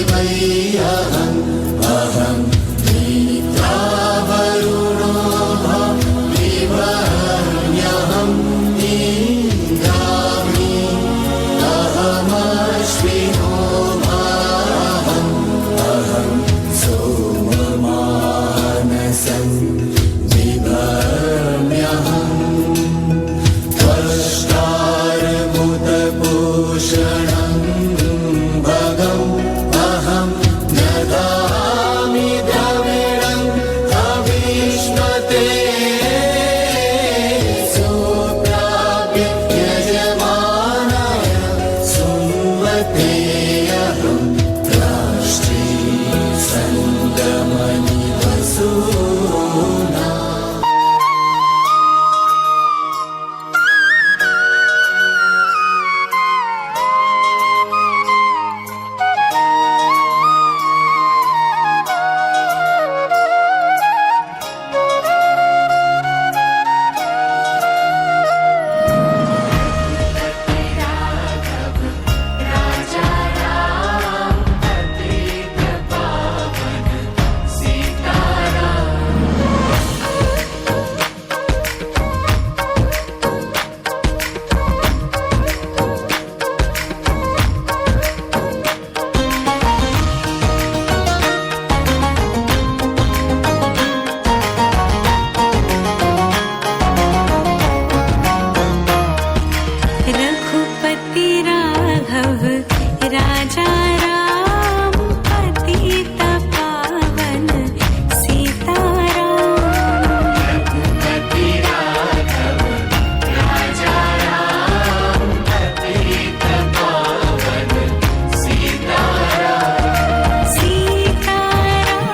ऋतविश्वदेवैरहम् अहं नेत्रावरुणो भविवह्म्यहम् इन्द्राग्नि अहमश्विनो भावम् अहं सोममानसं बिभर्म्यहम् त्वष्टारमुदभूषणम् भगम् अहं ददामि द्रविणं हविष्मते सुप्राप्य यजमानाय सुमते अहं राष्ट्री सन्दमनि वसूना रघुपति राघव राजा राम पतित पावन सीताराम रघुपति राघव राजा राम पतित पावन सीताराम सीताराम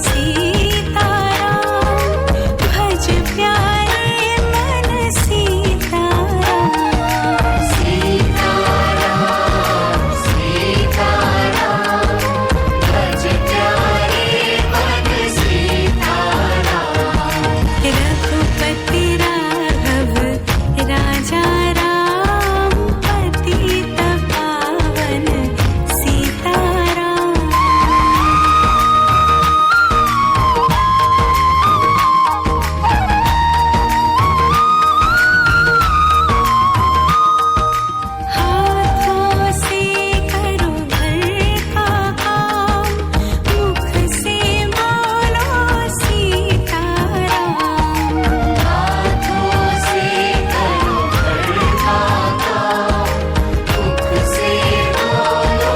सीताराम भज प्यारे मन सीताराम रघुपति राघव राजा राम पतित पावन सीताराम हाथों से करो घर का काम मुख से बोलो सीताराम हाथों से करो घर का काम मुख से बोलो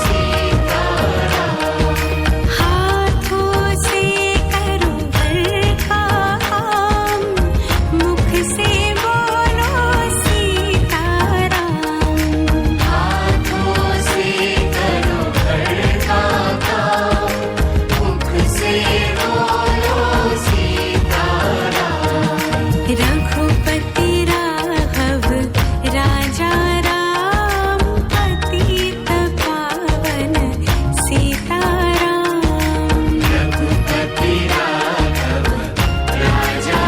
सीताराम हाथों से करो घर का काम मुख से बोलो सीताराम हाथों से करो घर का काम मुख से बोलो सीताराम रघुपति राघव राजा राम पतित पावन सीताराम रघुपति राघव राजा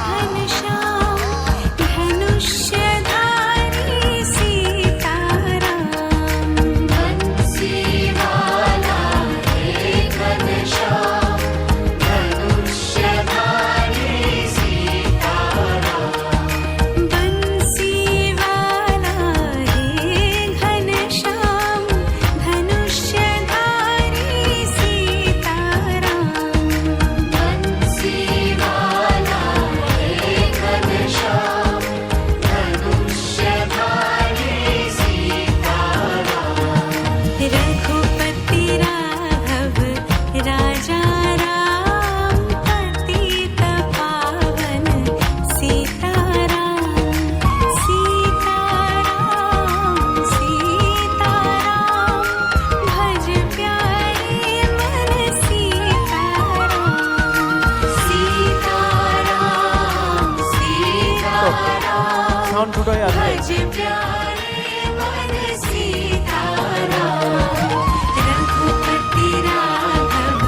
घनश्याम धनुष्यधारी सीताराम बंसीवाला हे घनश्याम धनुष्यधारी सीताराम बंसीवाला हे घनश्याम धनुष्यधारी सीताराम बंसीवाला हे घनश्याम धनुष्यधारी सीताराम रघुपति राघव राजा राम पतित पावन सीताराम सीताराम सीताराम भज प्यारे मन सीताराम सीताराम सीताराम সাউন্ড ফুটো হয়ে আসবে भज प्यारे मन सीताराम रघुपति राघव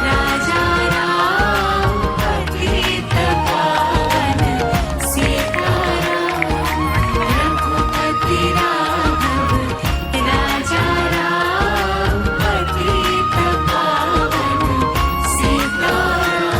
राजा राम पतित पावन सीताराम रघुपति राघव राजा राम पतित पावन सीताराम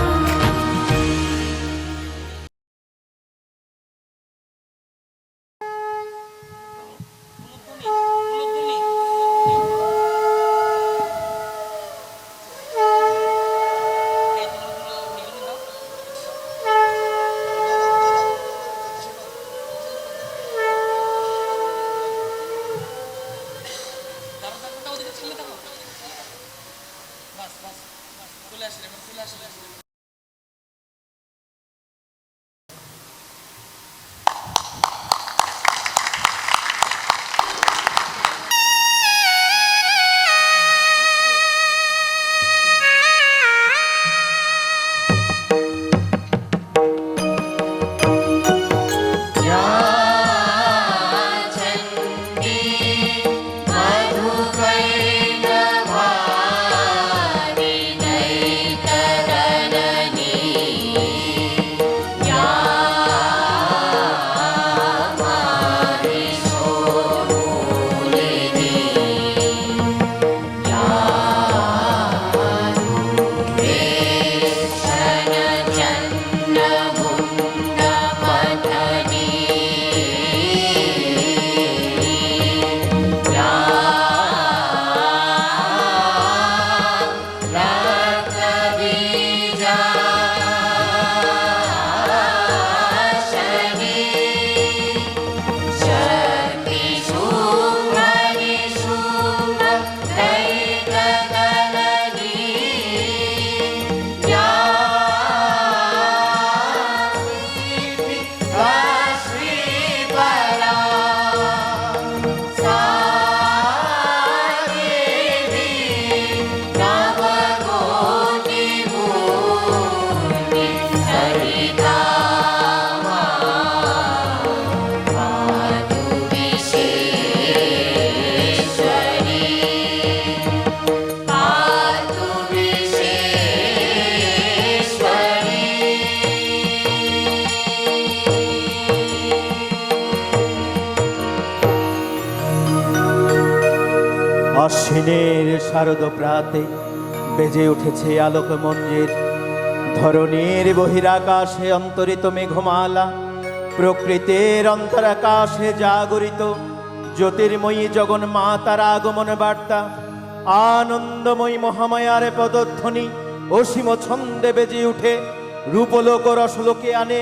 আশ্বিনের শারদ প্রাতে বেজে উঠেছে আলোক মঞ্জির। ধরণীর বহিরাকাশে অন্তরিত মেঘমালা, প্রকৃতির অন্তরাকাশে জাগরিত জ্যোতির্ময়ী জগন্মাতার আগমন বার্তা। আনন্দময়ী মহামায়ার পদধ্বনি অসীম ছন্দে বেজে উঠে রূপলোক রসলোকে আনে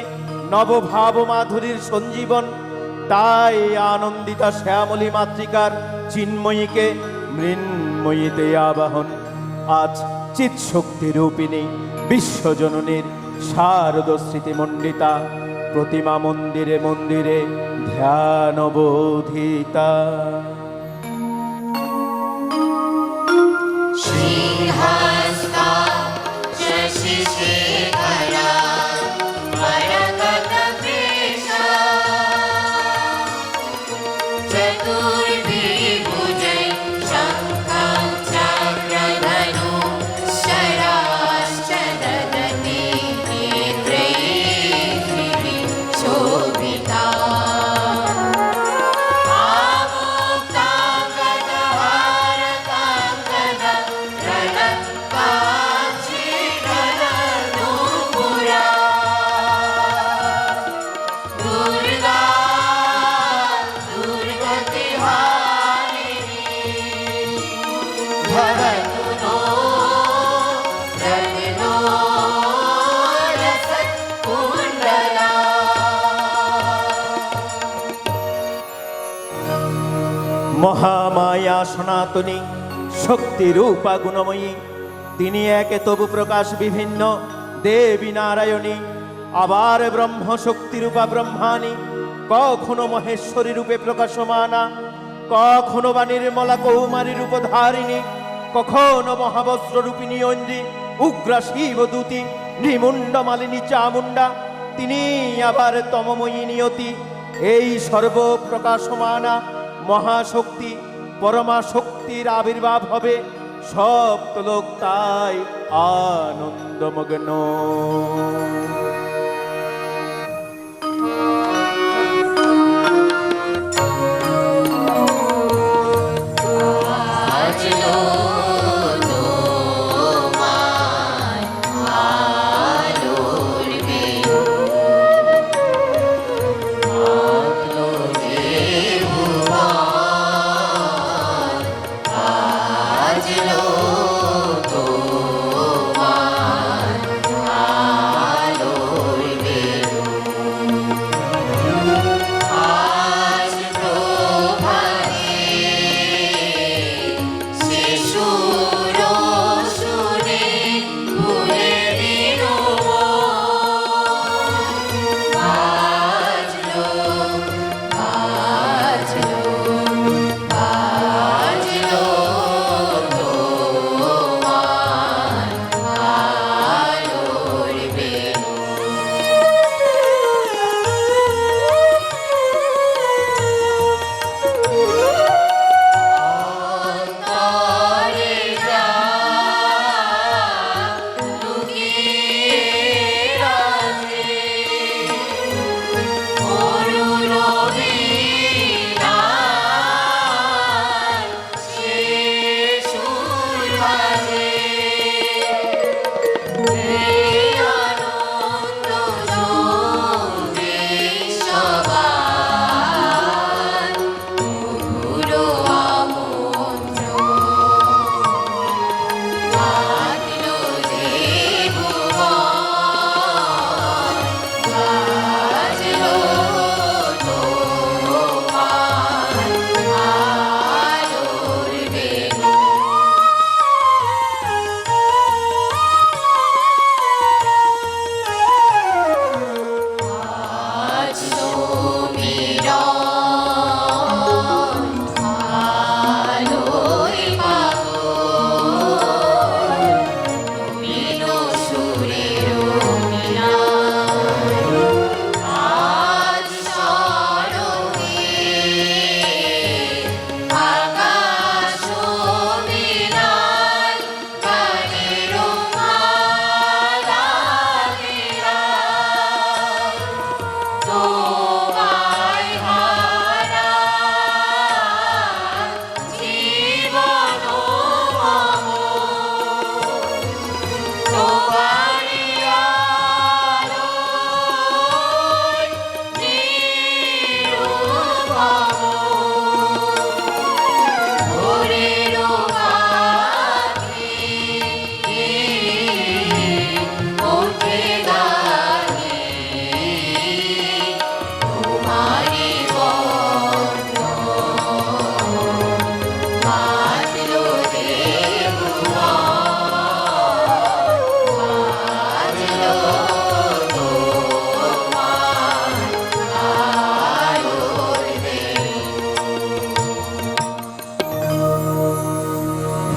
নবভাব মাধুরীর সঞ্জীবন। তাই আনন্দিতা শ্যামলী মাতৃকার চিন্ময়ীকে মৃন্ময়ীতে আবাহন। আজ চিৎশক্তি রূপিণী বিশ্বজননীর শারদ স্মৃতিমণ্ডিতা প্রতিমা মন্দিরে মন্দিরে ধ্যানবোধিতা। श्रीहस्ता चतुर्विभुजै शङ्खं चक्रधनु शराश्च ददति नेत्रैः शोभिता মহামায়া সনাতনী শক্তিরূপা গুণময়ী, তিনি একে তবু প্রকাশ বিভিন্ন দেবী নারায়ণী, আবার ব্রহ্ম শক্তিরূপা ব্রহ্মাণী, কখনো মহেশ্বরী রূপে প্রকাশমানা, কখনো বা নির্মলা কৌমারী রূপধারিণী, কখনো মহাবস্ত্র রূপিণী ঐন্দ্রী, উগ্রা শিবদূতী, নিমুণ্ড মালিনী চামুণ্ডা, তিনি আবার তমময়ী নিয়তি। এই সর্বপ্রকাশমানা মহাশক্তি পরমা শক্তির আবির্ভাব হবে, সপ্তলোক তাই আনন্দমগ্ন।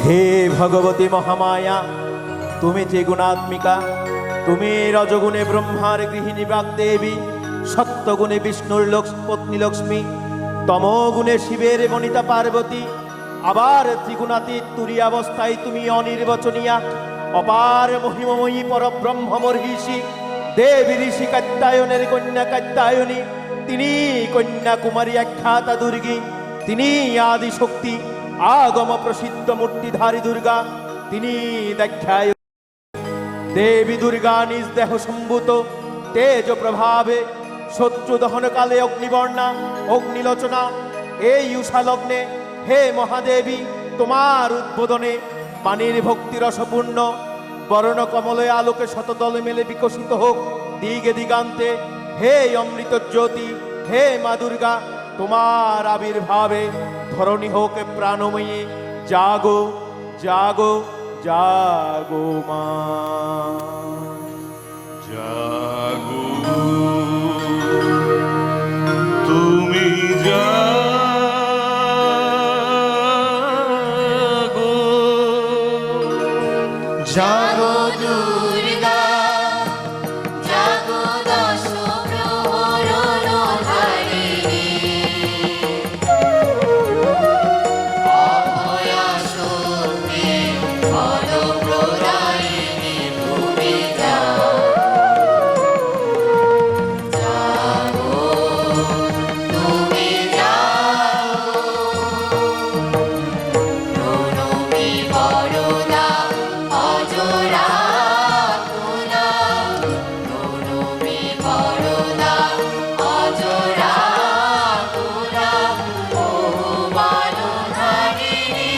হে ভগবতী মহামায়া, তুমি ত্রিগুণাত্মিকা, তুমি রজগুণে ব্রহ্মার গৃহিণী বাগদেবী, সত্যগুণে বিষ্ণুর পত্নী লক্ষ্মী, তমগুণে শিবের বনিতা পার্বতী, আবার ত্রিগুণাতীত তুরীয়াবস্থায় তুমি অনির্বচনীয়া অপার মহিমময়ী পরব্রহ্ম মর্হিষী দেবী ঋষি কাত্যায়নের কন্যা কাত্যায়নী, তিনি কন্যাকুমারী আখ্যাতা দুর্গী, তিনি আদি শক্তি আগম প্রসিদ্ধ মূর্তিধারী দুর্গা, তিনি দেখ্যায় দেবী দুর্গা নিজ দেহ সম্ভূত তেজ প্রভাবে শত্রু দহনকালে অগ্নিবর্ণা অগ্নিলোচনা। এই উষা লগ্নে হে মহাদেবী, তোমার উদ্বোধনে পানির ভক্তি রসপূর্ণ বরণ কমলে আলোকে শতদল মেলে বিকশিত হোক দিগে দিগান্তে। হে অমৃত জ্যোতি, হে মা দুর্গা, তোমার আবির্ভাবে ধরণী হোক প্রাণময়ী। জাগো জাগো জাগো মা। জাগো তুমি জাগো, জাগো দুর্গা জাগো দশ প্রহরণ ধারিণী, অভয়া শক্তি ফলপ্রদায়িনী তুমি জাগো, তুমি জাগো, প্রণমী বরদা অজরা তুলা, প্রণমী বরদা অজরা তুলা, ও মানধারিণী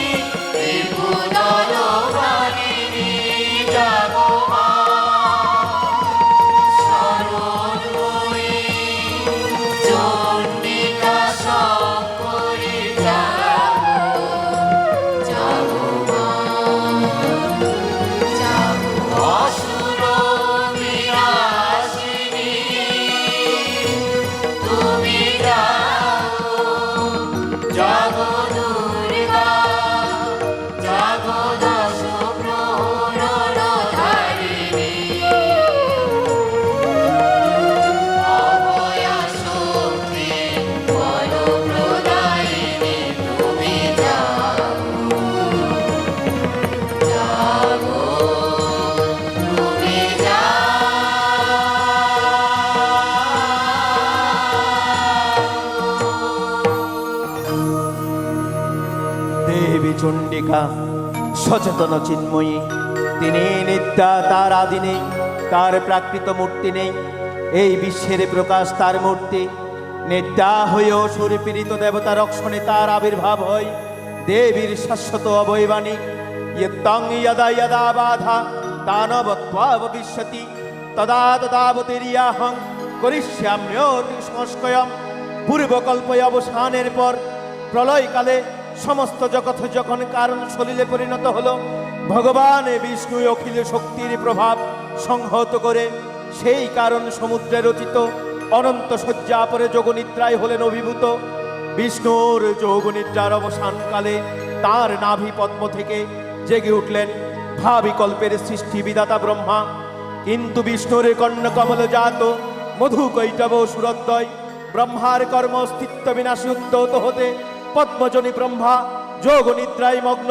ত্রিভুবন ভারিণী জাগো মা। শরণময়ী চণ্ডিকা শঙ্করী জাগো, জাগো মা, জাগো অসুর বিনাশিনী তুমি জাগো, জাগো দুর্গা জাগো দশ প্রহরণ ধারিণী, অভয়া শক্তি ফলপ্রদায়িনী তুমি জাগো, জাগো তুমি দেবী চণ্ডিকা সচেতন চিন্ময়ী, তিনি নিত্যা, তার আদি নেই, তার প্রাকৃত মূর্তি নেই। এই বিশ্বের প্রকাশ তার মূর্তি। নিত্যা হয়েও সুরপীড়িত দেবতা রক্ষণে তার আবির্ভাব হয়। দেবীর শাশ্বত অবয়বাণী ইয়ত্তং যদা যদা বাধা দানবত্বাববিশ্যতি তদা তদাবতীর্যাহং করিষ্যাম্যতি সংস্কয়ম। পূর্বকল্পে অবসানের পর প্রলয়কালে সমস্ত জগৎ যখন কারণ সলিলে পরিণত হলো, ভগবান বিষ্ণু অখিল শক্তির প্রভাব সংহত করে সেই কারণ সমুদ্রে রচিত অনন্ত শয্যা পরে যোগনিদ্রায় হলেন অভিভূত। বিষ্ণুর যোগনিদ্রার অবসানকালে তার নাভি পদ্ম থেকে জেগে উঠলেন ভাবিকল্পের সৃষ্টি বিধাতা ব্রহ্মা। কিন্তু বিষ্ণুর কর্ণকমল জাত মধু কৈটব সুরদ্বয় ব্রহ্মার কর্ম অস্তিত্ব বিনাশী উদ্যত হতে পদ্মজনী ব্রহ্মা যোগ নিদ্রায় মগ্ন।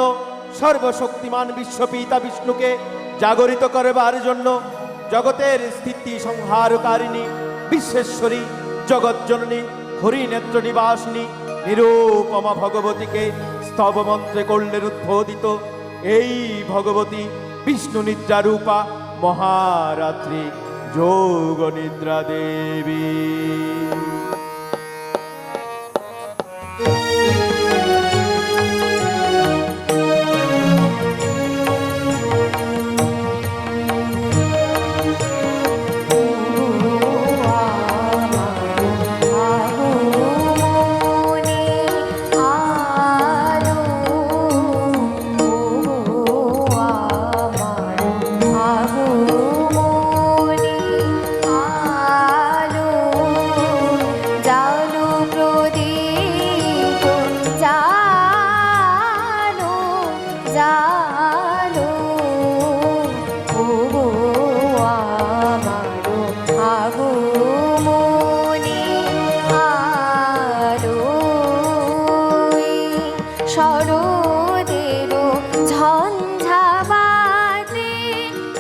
সর্বশক্তিমান বিশ্বপিতা বিষ্ণুকে জাগরিত করবার জন্য জগতের স্থিতি সংহারকারিণী বিশ্বেশ্বরী জগজ্জননী হরিনেত্র নিবাসিনী নিরূপমা ভগবতীকে স্তব মন্ত্রে করলেন উদ্বোধিত। এই ভগবতী বিষ্ণু নিদ্রা রূপা মহারাত্রি যোগ নিদ্রা দেবী। শরদের ঝঞ্ঝাবাতে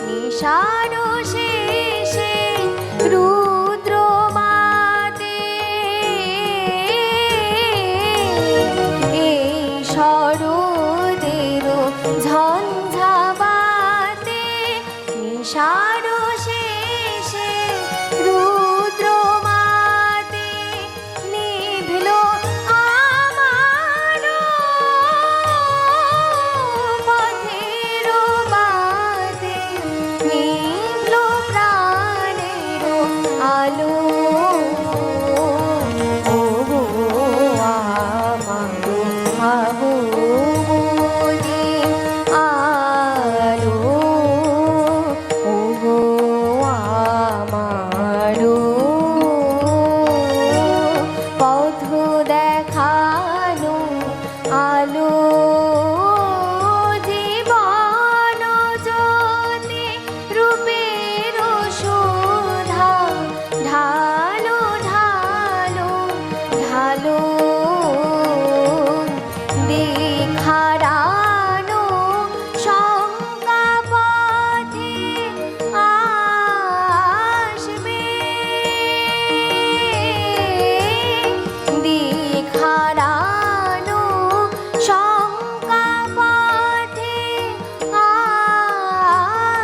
নিশার শেষে রুদ্র মাতে এই শরদের ঝঞ্ঝাবাতে নিশার শেষে রুদ্র মাতে নিভল আমার পথের বাতে নিভল প্রাণের আলো ও গো আমার ভাবমনে আলো ও গো আমার পথ দেখানো আলো জীবন জ্যোতি রূপের সুধা ঢালো ঢালো ঢালো দেখারানো শঙ্কা পথে আসবে দেখারানো শঙ্কা পথে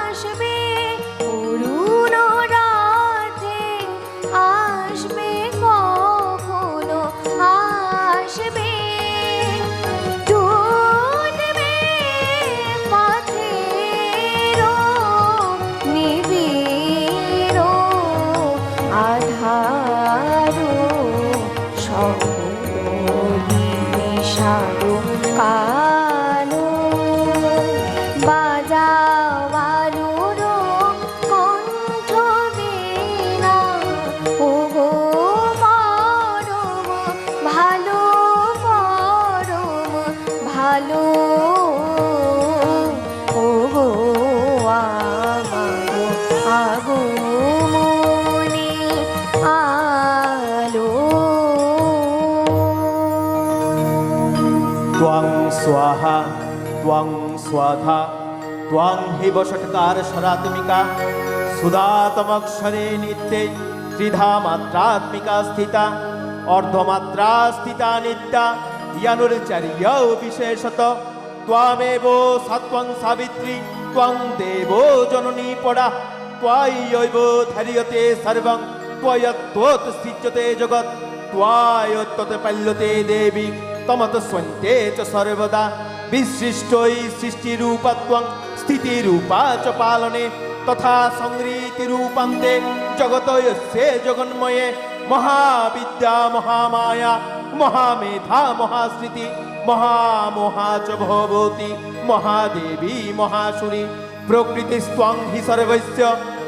আসবে অরুণ রাতে আসবে কখনো আসবে টুটবে পথের নিবিড় আধার নিশারো কালো বাজাওয়ালুর কণ্ঠ বীণা ও গো পরম ভালো পরম ভালো ও গো আমার আগমনে আলো ত্বং স্বাহা ত্বং স্বাধা ত্বং হিব ষটকার স্বরাত্মিকা সুধাতমক্ষরে নিত্যে ত্রিধা মাত্রাত্মিকা স্থিতা অর্ধমাত্রা স্থিতা নিত্যা ইয়ানুর্চার্য বিশেষত ত্বমেব সত্ত্বং সাবিত্রী ত্বং দেব জননী পরা ত্বয়ৈব ধার্যতে সর্বং ত্বয়ত্বৎ সৃজ্যতে জগৎ ত্বয়ত্তৎ পাল্যতে দেবী তমত স্বন্তে চ সর্বদা বিসৃষ্টৈ সৃষ্টিরূপত্বং স্থিতিরূপা চ পালনে তথা সংহৃতিরূপান্তে জগতয়স্যে জগন্ময়ে মহাবিদ্যা মহামায়া মহামেধা মহাস্মৃতি মহামোহা চ ভবতি মহাদেবী মহাসুরি প্রকৃতিস্ত্বং হি সর্বস্য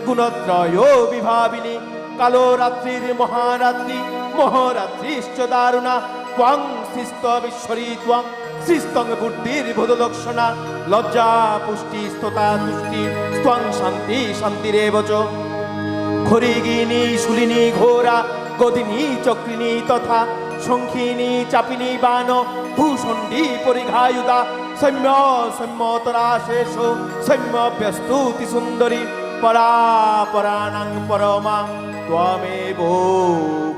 গুণত্রয়ো বিভাবিনী কালো রাত্রির মহারাত্রি মহরাত্রিশ্চ দারুণা ত্বং শিস্ত বিশ্বরী ত্বং শিস্তং বুদ্ধির বোধলক্ষণা লজ্জা পুষ্টি স্থতা তুষ্টি ত্বং শান্তি শান্তিরেব চ খরিগিনী শুলিনী ঘোরা গদিনী চক্রিনী তথা শঙ্খিনী চাপিনী বান ভূষণ্ডী পরিঘায়ুদা সৌম্য সৌম্যতরা শেষ সৌম্য ব্যস্তুতি সুন্দরী পরাপরাণাং পরমা ত্বমেব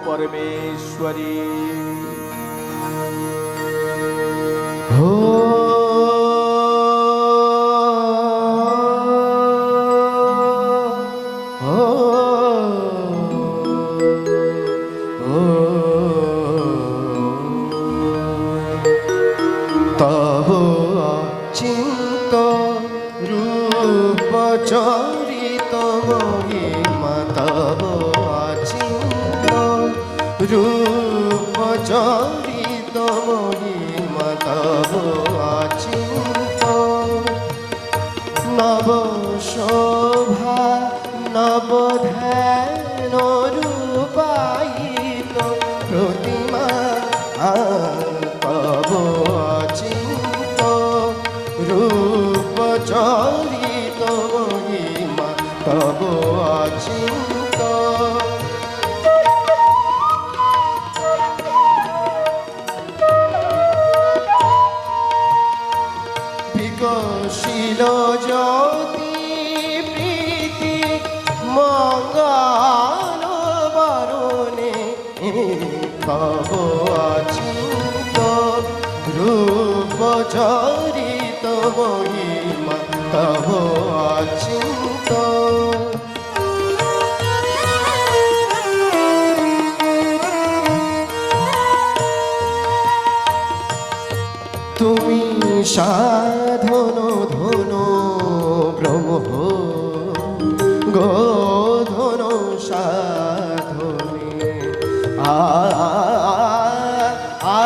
পরমেশ্বরী তব চিন্ত রূপ চরিত মহিমা তব চিন্ত রূপ চরিত মহিমা তব চিন্ত নব শোভা নব ধ্যান রূপায়িত প্রতিমা তব চিন্ত রূপ চরিত মহিমা তব চিন্ত শিল জ্যোতি প্রীতি মঙ্গল বরণে তব অচিন্ত রূপ চরিত মহিমা তব অচিন্ত। তুমি সাধন ধন ব্রহ্ম গোধন সাধনে আ আ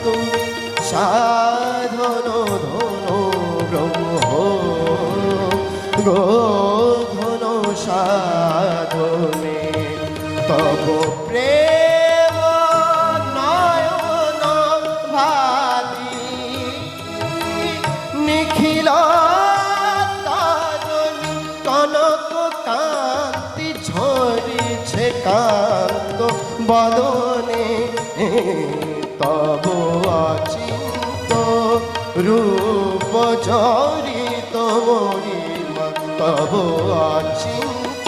তুমি সাধন ধন ব্রহ্ম গোধন সাধনে তব প্রেম নয়ন ভাতি নিখিল তারণী কনক কান্তি ঝরিছে কান্ত বদনে তব অচিন্ত রূপ চরিত মহিমা তব অচিন্ত।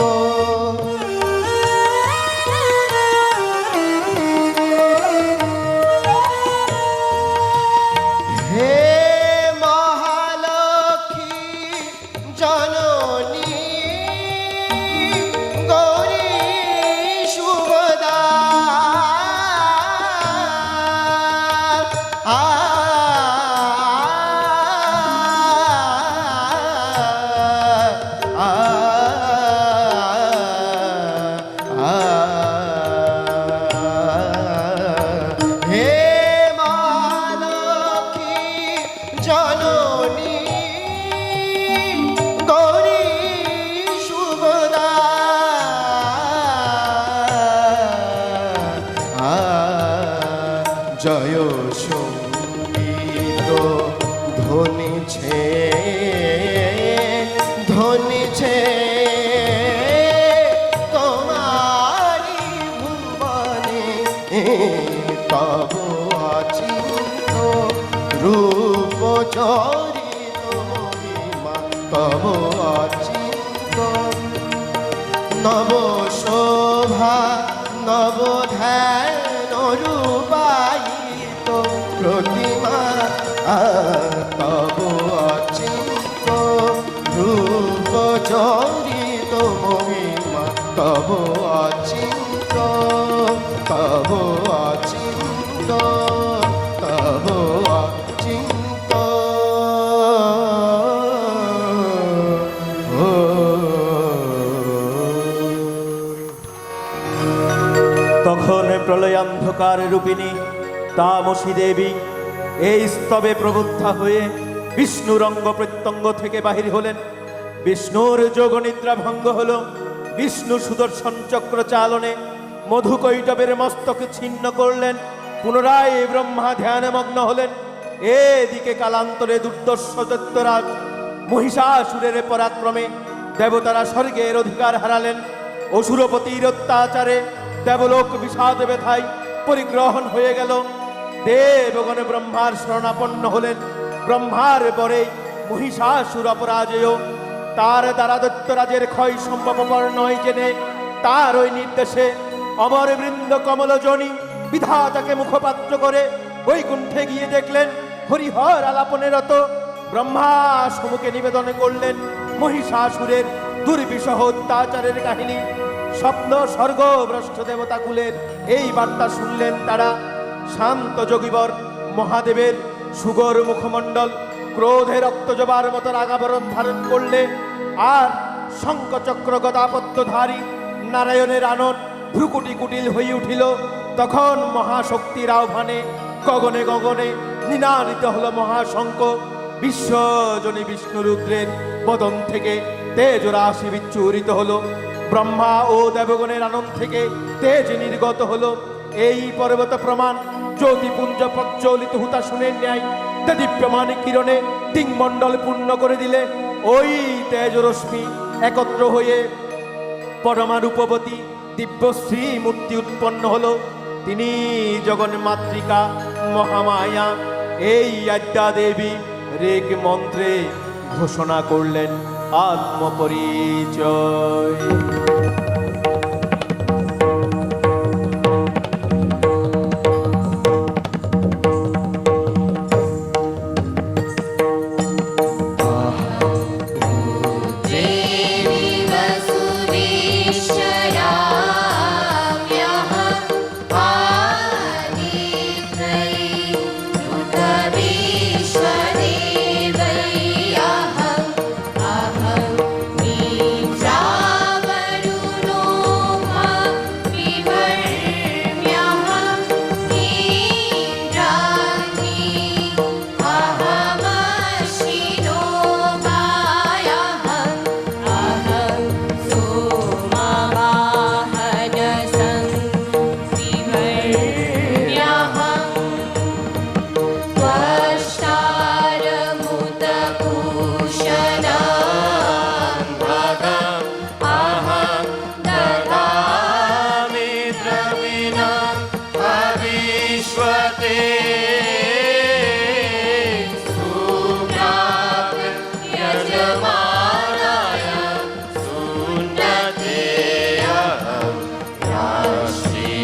হে মহালক্ষ্মী জননী গৌরী শুভদা হে মহালক্ষ্মী জননী গৌরী শুভদা জয় সঙ্গীত ধ্বনিছে ধ্বনিছে তোমারি ভুবনে তব অচিন্ত রূপ চরিত মহিমা তব অচিন্ত। নব শোভা নব ধ্যান রূপায়িত প্রতিমা তব অচিন্ত রূপ চরিত মহিমা তব অচিন্ত তব অচিন্ত তব অচিন্ত। তখন প্রলয়ান্ধকার রূপিণী তামসী দেবী এই স্তবে প্রবুদ্ধা হয়ে বিষ্ণুর অঙ্গ প্রত্যঙ্গ থেকে বাহির হলেন। বিষ্ণুর যোগনিদ্রা ভঙ্গ হল। বিষ্ণু সুদর্শন চক্র চালনে মধুকৈটবের মস্তক ছিন্ন করলেন। পুনরায় ব্রহ্মা ধ্যানমগ্ন হলেন। এদিকে কালান্তরে দুর্দর্শ দৈত্যরাজ মহিষাসুরের পরাক্রমে দেবতারা স্বর্গের অধিকার হারালেন। অসুরপতির অত্যাচারে দেবলোক বিষাদ ব্যথায় পরিগ্রহণ হয়ে গেল। দেবগণ ব্রহ্মার শরণাপন্ন হলেন। ব্রহ্মার পরে মহিষাসুর অপরাজেয়। তার দ্বারা দৈত্যরাজের ক্ষয় সম্ভবপর নয় জেনে তার ওই নির্দেশে অমর বৃন্দ কমলজনী বিধাতাকে মুখপাত্র করে বৈকুণ্ঠে গিয়ে দেখলেন হরিহর আলাপনে রত। ব্রহ্মা সমুখে নিবেদন করলেন মহিষাসুরের দুর্বিষহ অত্যাচারের কাহিনী। স্বপ্ন স্বর্গভ্রষ্ট দেবতা কুলের এই বার্তা শুনলেন তারা। শান্ত যোগীবর মহাদেবের সুগর মুখমণ্ডল ক্রোধে রক্তজবার মতো রাগাবরণ ধারণ করলে, আর শঙ্খচক্র গদাপত্যধারী নারায়ণের আনন ভ্রুকুটি কুটিল হয়ে উঠিল। তখন মহাশক্তির আহ্বানে গগনে গগনে নিনাদিত হল মহাশঙ্খ। বিশ্বজনী বিষ্ণুরুদ্রের বদন থেকে তেজরাশি বিচ্ছুরিত হলো। ব্রহ্মা ও দেবগণের আনন্দ থেকে তেজ নির্গত হলো। এই পর্বত প্রমাণ জ্যোতিপুঞ্জ প্রজ্বলিত হুতাশনের ন্যায় দীপ্যমান কিরণে দিংমণ্ডল পূর্ণ করে দিলে ওই তেজরশ্মি একত্র হয়ে পরমারূপবতী দিব্যশ্রী মূর্তি উৎপন্ন হলো। তিনি জগন্মাতৃকা মহামায়া। এই আদ্যা দেবী ঋগ মন্ত্রে ঘোষণা করলেন আত্মপরিচয়। देवी वसुदेश्वराम्यः आदित्रयी ऋतविश्वदेवैयहम् अहं नीन्द्रावरुणो मा विवर्म्यहम् इन्द्राग्नी अहमश्विनो मायहम् अहं सोमवाहनसं विवर्म्यहम् त्वष्टारमुदभूषणं भगम् अहं ददामि द्रविणं भविष्यते सुप्राप्य यजमानाय सुन्नते अहं राष्ट्री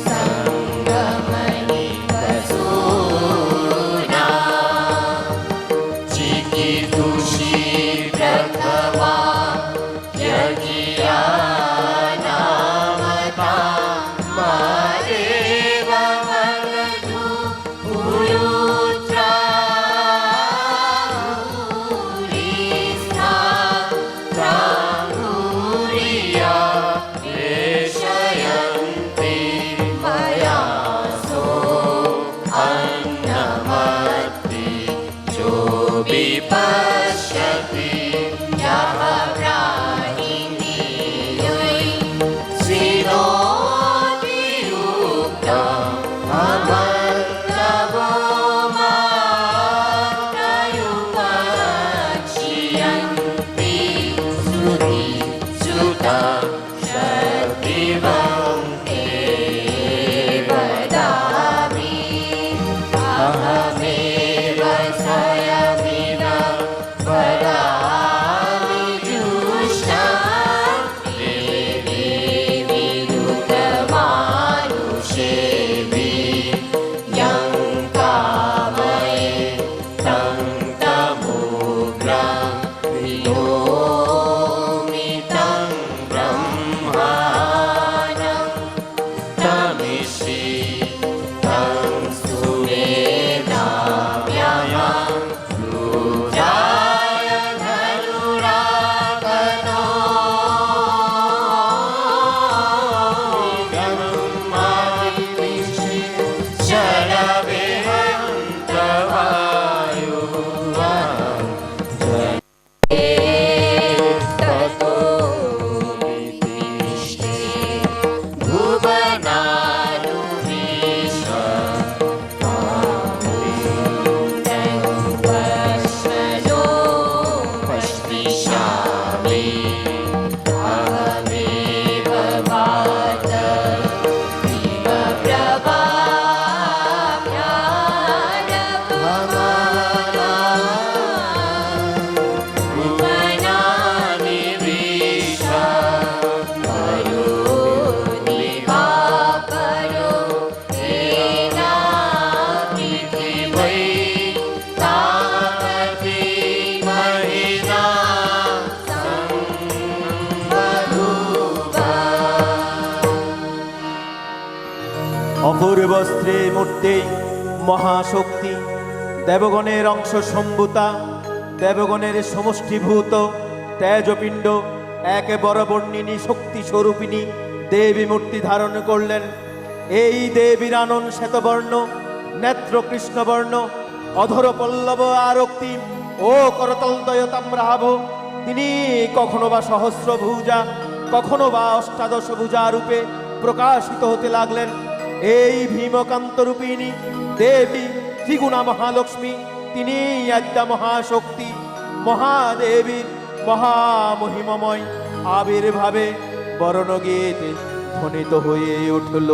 सङ्गमणि वसूना चिकीर्षि प्रथमा यज्ञिया नामता मादेव वदतु पुरुत्रा भूरिस्था प्राहुर्या प्रेषयन्ति मया सो अन्नमत्ति जो विपश्यति यः प्राणिनीयै श्रीणोति युक्तम् अमर्तवो मात्रयुपक्ष्यन्ति श्रुति श्रुतं शक्तिवं ते वदामि अहमेव स्वयमिदं वदामि जुष्टां देवी विदुतमानुषेभि यं कामये तं तमोग्रं विनोमि तं ब्रह्माणं तमिषि तं सुवेदाम्यहं रुद्राय धनुरागनो ब्रह्मादिविषि शरवे हन्तवायुः ततो वितिष्ठे भुवनानुमीश वश्मनो पश्मिष्यामि अहमेव वात इव भुवनानि विश्वा करो पृथिवै तावती महिना संवधूवा অপূর্ব স্ত্রী মূর্তি মহাশক্তি, দেবগণের অংশ সম্ভূতা, দেবগণের সমষ্টিভূত তেজপিণ্ড, একে বড় বর্ণিনী শক্তি স্বরূপিণী দেবী মূর্তি ধারণ করলেন। এই দেবীর আনন শ্বেতবর্ণ, নেত্র কৃষ্ণবর্ণ, অধর পল্লব আরক্তি ও করতলদয় তাম্রাভ। তিনি কখনো বা সহস্রভুজা, কখনো বা অষ্টাদশ ভুজা রূপে প্রকাশিত হতে লাগলেন। এই ভীমকান্ত রূপিণী দেবী ত্রিগুণা মহালক্ষ্মী, তিনি আদ্যা মহাশক্তি মহাদেবীর মহামহিমময় আবির্ভাবে বরণগীত ধ্বনিত হয়ে উঠল।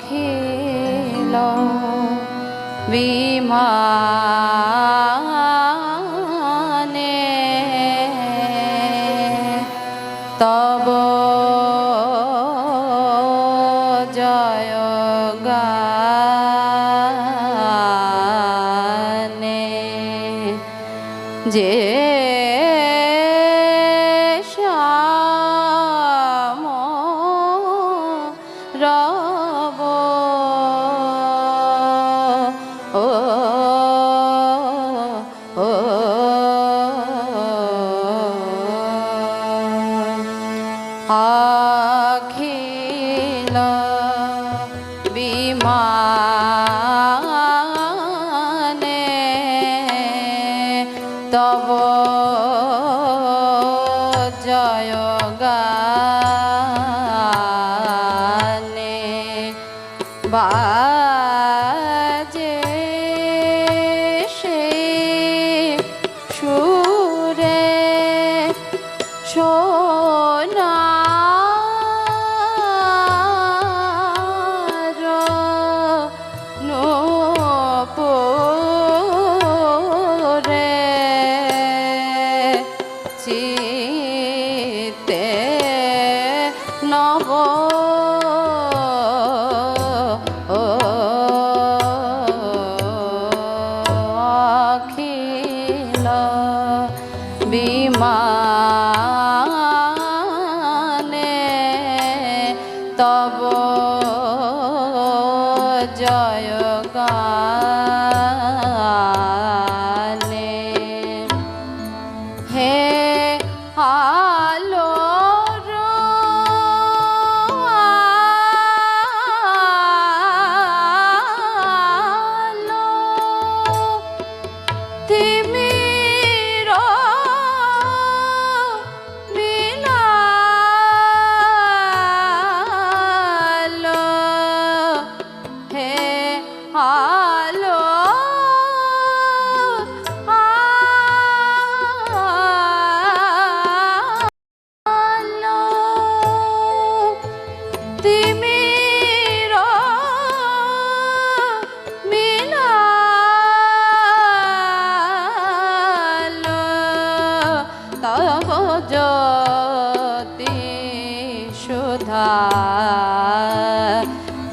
অখিল বিমানে তব জয় গানে যে শ্যাম রব ও ও অখিল বিমানে তব জয় গানে বাজে সে সুরে সোনার নূপুরে চিতে নব অখিল বিমানে তব জয় গানে হে আলোর আলো তিমির বিলালো হে আলো আলো তিমির মিলালো তব জ্যোতি সুধা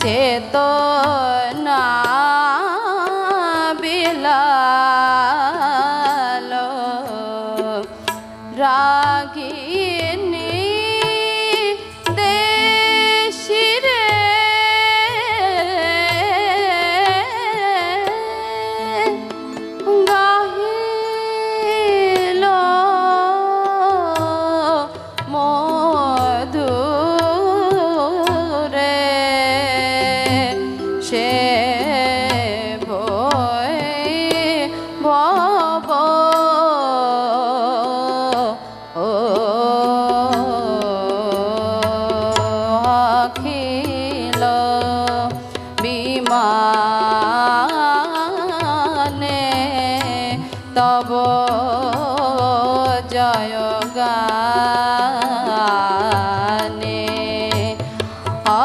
চেতনা বিলালো রাগিনী দেশিরে গাহিল মধুরে সে বই ভব ও অখিল বিমানে তব জয় গানে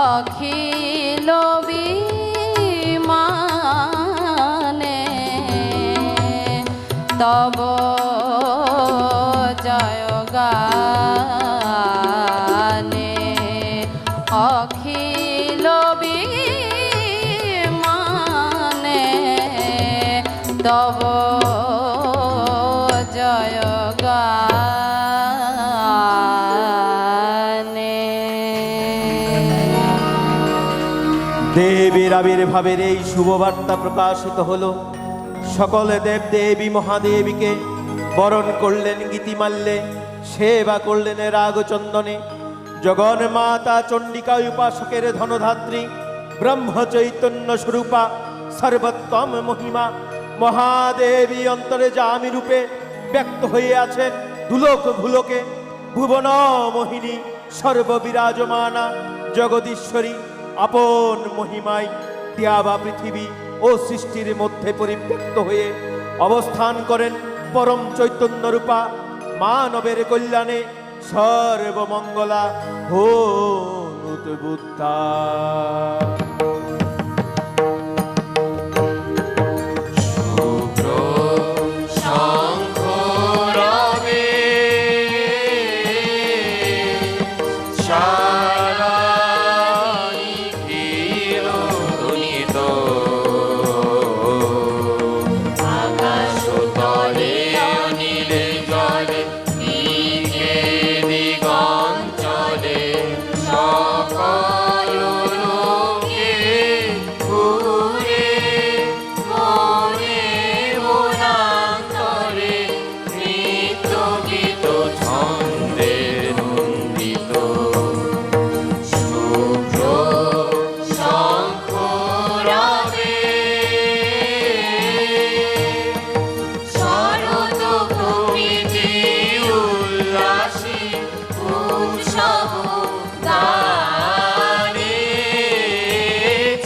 অখিল বিমানে তব জয় গানে অখিল বিমানে তব জয় গানে দেবীর আবির্ভাবের এই শুভবার্তা প্রকাশিত হলো। সকল দেব দেবী মহাদেবীকে বরণ করলেন গীতিমাল্যে, সেবা করলেন রাগ চন্দনে। জগন মাতা চণ্ডিকা উপাসকের ধনধাত্রী, ব্রহ্ম চৈতন্য স্বরূপা, সর্বোত্তম মহিমা মহাদেবী অন্তরে জামি রূপে ব্যক্ত হয়ে আছেন দুলোক ভুলোকে। ভুবন মোহিনী সর্ববিরাজমানা জগদীশ্বরী আপন মহিমায় দেবা পৃথিবী ও সৃষ্টির মধ্যে পরিব্যক্ত হয়ে অবস্থান করেন পরম চৈতন্য রূপা। মানবের কল্যাণে সর্বমঙ্গলা হনুত বুদ্ধা। শুভ্র শঙ্খ রবে সারা নিখিল ধ্বনিত। আকাশ তলে অনিলে জলে দিকে দিগঞ্চলে সকল লোকে ঘুরে মনে মনান্তরে নৃত্য গীত ছন্দে নন্দিত। শুভ্র শঙ্খ রবে শরৎ প্রকৃতি উল্লাসী উৎসব গানে।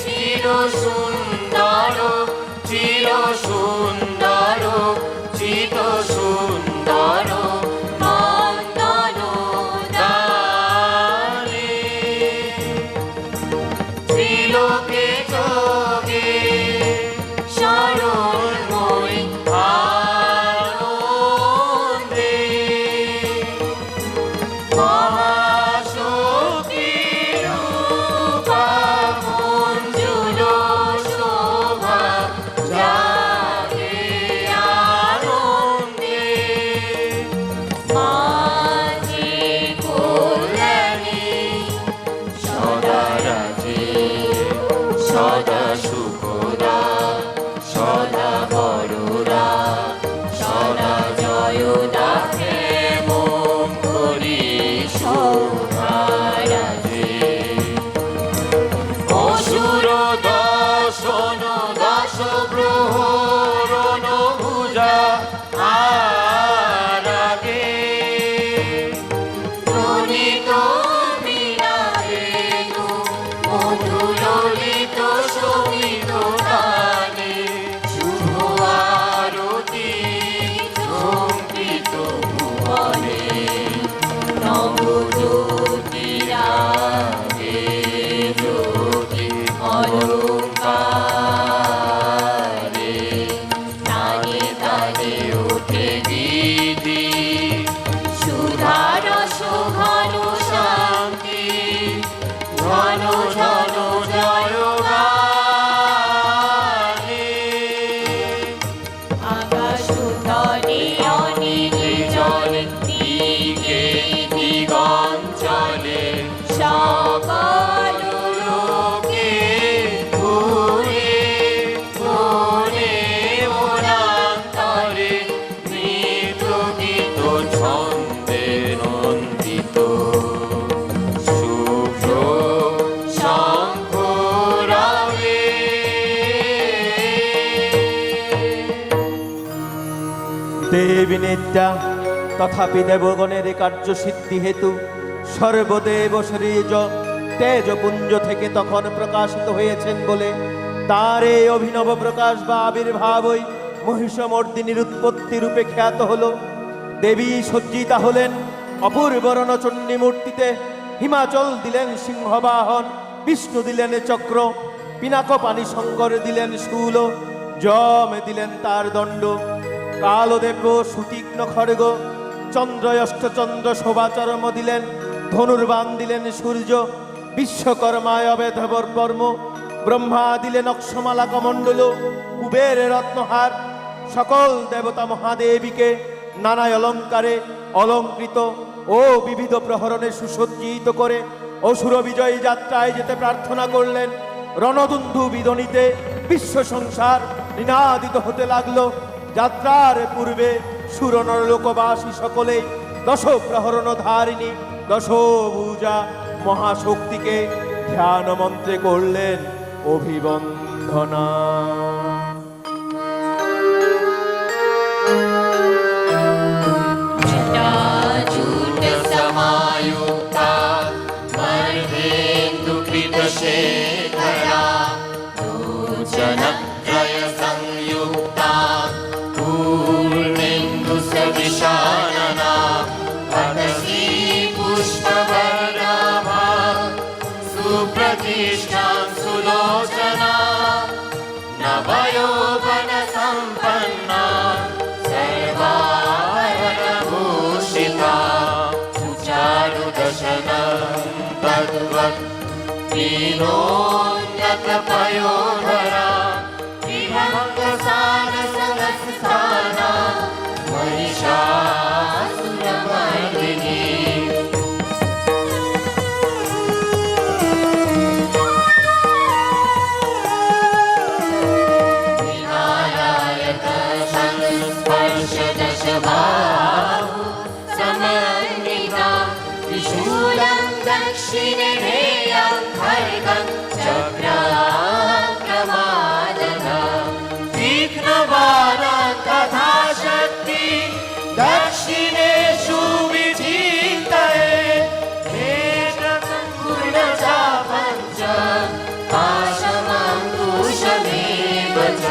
চির সুন্দর চির সুন্দর চিত সুন্দর মন্দন দানে। ত্রিলোকে যোগে শরণময়ী আনন্দে। মহাশক্তি রূপা মঞ্জুল শোভা জাগে আনন্দে। মাঝে কল্যাণী সদা রাজে সদা সুখদা সদা বড়রা সদা জয়দা মন করি শোভারাজে। অসুর দর্শন দাস প্রহরণ ভুজা আরাগে। ধ্বনিত বীণা বেণু মধুললিত শোভিত গানে। শুভ আরতি ঝঙ্কৃত ভুবনে। নবজ্যোতিরাগে জ্যোতি অলঙ্কারে। তানে তানে ওঠে গীতি সুধার সুঘন শান্তি। ঘন ঘন জয় গানে। আকাশ তলে অনিলে জলে দিকে দিগঞ্চলে সকল লোকে ঘুরে মনে মনান্তরে নৃত্য গীত ছন্দে নন্দিত। শুভ্র শঙ্খ রবে দেবী নিত্যা তথাপি দেবগণের কার্যসিদ্ধি হেতু সর্বদেব শরীর তেজপুঞ্জ থেকে তখন প্রকাশিত হয়েছেন বলে তার এই অভিনব প্রকাশ বা আবির্ভাবই মহিষমর্দিনীর উৎপত্তি রূপে খ্যাত হল। দেবী সজ্জিতা হলেন অপূর্ব রণচণ্ডী মূর্তিতে। হিমাচল দিলেন সিংহবাহন, বিষ্ণু দিলেন চক্র, পিনাক পানি শঙ্কর দিলেন শূল, যম দিলেন তার দণ্ড, কালদেব সুতীক্ষ্ণ খড়গ, চন্দ্রয়ষ্টচন্দ্র শোভাচর্ম দিলেন, ধনুর্বাণ দিলেন সূর্য, বিশ্বকর্মায় অবেধবর কর্ম, ব্রহ্মা দিলেন অক্ষমালা কমণ্ডল, কুবের রত্নহার। সকল দেবতা মহাদেবীকে নানা অলঙ্কারে অলঙ্কৃত ও বিবিধ প্রহরণে সুসজ্জিত করে অসুর বিজয়ী যাত্রায় যেতে প্রার্থনা করলেন। রণদুন্ধু বিদনিতে বিশ্ব সংসার নিনাদিত হতে লাগলো। যাত্রার পূর্বে সুরনর লোকবাসী সকলে দশ প্রহরণ ধারিণী দশভুজা মহাশক্তিকে ধ্যান মন্ত্রে করলেন অভিবন্দনা। समायुक्ता वर्धेन्दुकृतशेखरा लोचनत्रय संयुक्ता पूर्णेन्दुसदृशानना वदसी पुष्पवर्णाभा सुप्रतिष्ठां सुलोचना नवयौवनसम्पन्ना सर्वाभरणभूषिता चारुदशनं तद्वत् ीनोन्नतपयोधरा विभक्तसारसहस्राना महिषासुरमर्दिनी विनायकसंस्पर्शदशबाहु समन्विता त्रिशूलं दक्षिणे ध्येयं खड्गं चक्राक्रमादना तीक्ष्णबाणा तथा शक्ति दक्षिणेषु विचिन्तये भेषजपूर्णजा पञ्च पाशमङ्कुशमेव च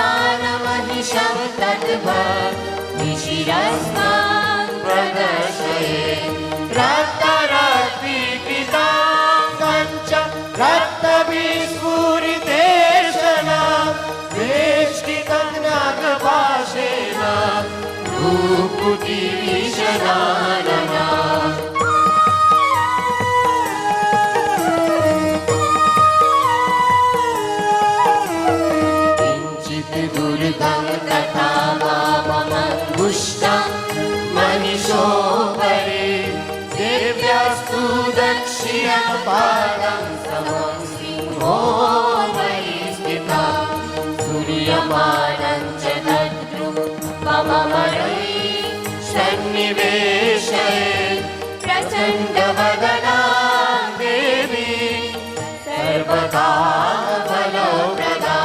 अधस्तानमहिषं तद्भिशिरस्तान् प्रदर्शये रक्तरक्तीकृतां च रक्तविस्फुरितेशना वेष्टितं नागपाशेन भूकुटिविशनानना दुर्गं तथा वाममङ्गुष्टं महिषोपरि दिव्यस्तु दक्षिणपादं समं सिंहो मयि स्थिता सूर्यमानं च तद्रुपममरै सन्निवेशयेत् प्रचण्डवदना देवी सर्वदा फलप्रदा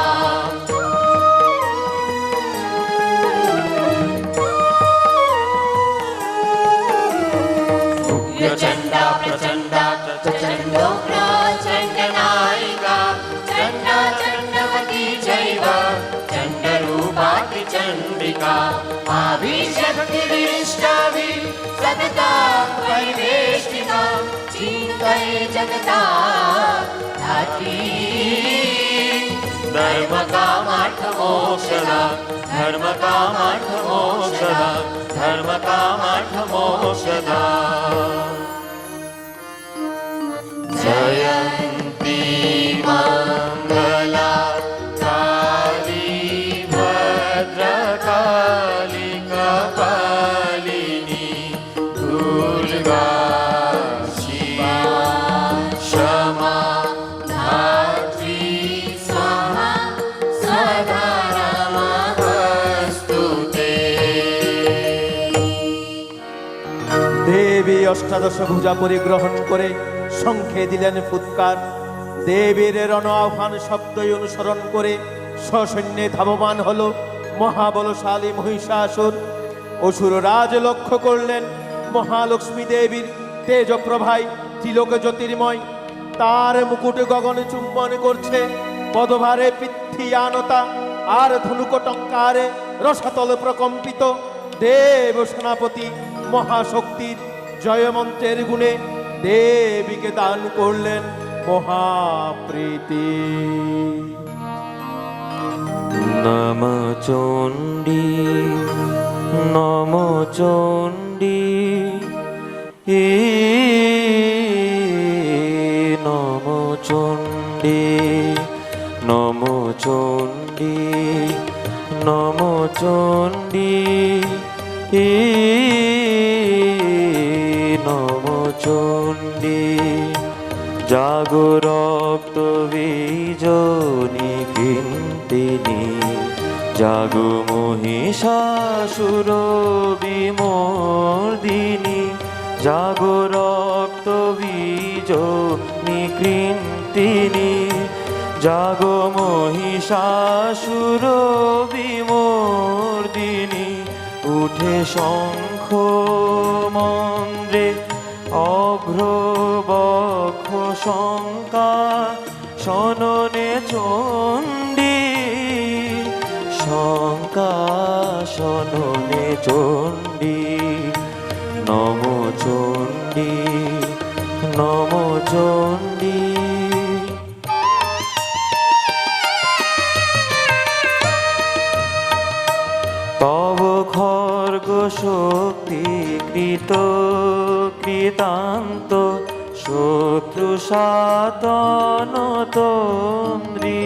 चण्डा प्रचण्डा चण्डोग्रा चण्डनायिका चण्डा चण्डवती चैव चण्डरूपाति चण्डिका आविशक्तिविष्टाभि सतता परिवेष्टिता चिन्तये जगता धात्री धर्मकामार्थमोक्षदा धर्मकामार्थमोक्षदा धर्मकामार्थमोक्षदा जयन्ती मङ्गला काली भद्रकाली कपालिनी दुर्गा शिवा क्षमा धात्री स्वाहा सदा नमस्तु ते। দেবী অষ্টাদশ ভুজা পরিগ্রহণ করে শঙ্খে দিলেন ফুৎকার। দেবীর রণ আহ্বান শব্দই অনুসরণ করে সসৈন্যে ধাবমান হলো মহাবলশালী মহিষাসুর। অসুর রাজ লক্ষ্য করলেন মহালক্ষ্মী দেবীর তেজপ্রভায় ত্রিলোক জ্যোতির্ময়, তার মুকুট গগন চুম্বন করছে, পদভারে পৃথ্বীয়ানতা আর ধনুক টঙ্কারে রসাতল প্রকম্পিত। দেব সেনাপতি মহাশক্তির জয়মন্ত্রের গুণে দেবীকে দান করলেন মহাপ্রীতি। নম চণ্ডী নম চণ্ডী নম চণ্ডী নম চণ্ডী নম চণ্ডী নম চণ্ডী জাগো রক্ত বীজনী কৃন্তিনী জাগো মহিষাসুর বিমর্দিনী জাগো রক্ত বীজনী কৃন্তিনী জাগো মহিষাসুর বিমর্দিনী উঠে শঙ্খ মন্দ্রে অভ্রবক্ষ শঙ্কা শননে চণ্ডী শঙ্কা শননে চণ্ডী নম চণ্ডী নম চণ্ডী তব খর্গ শক্তি কৃত কৃতান্ত শত্রু সাতন তন্দ্রী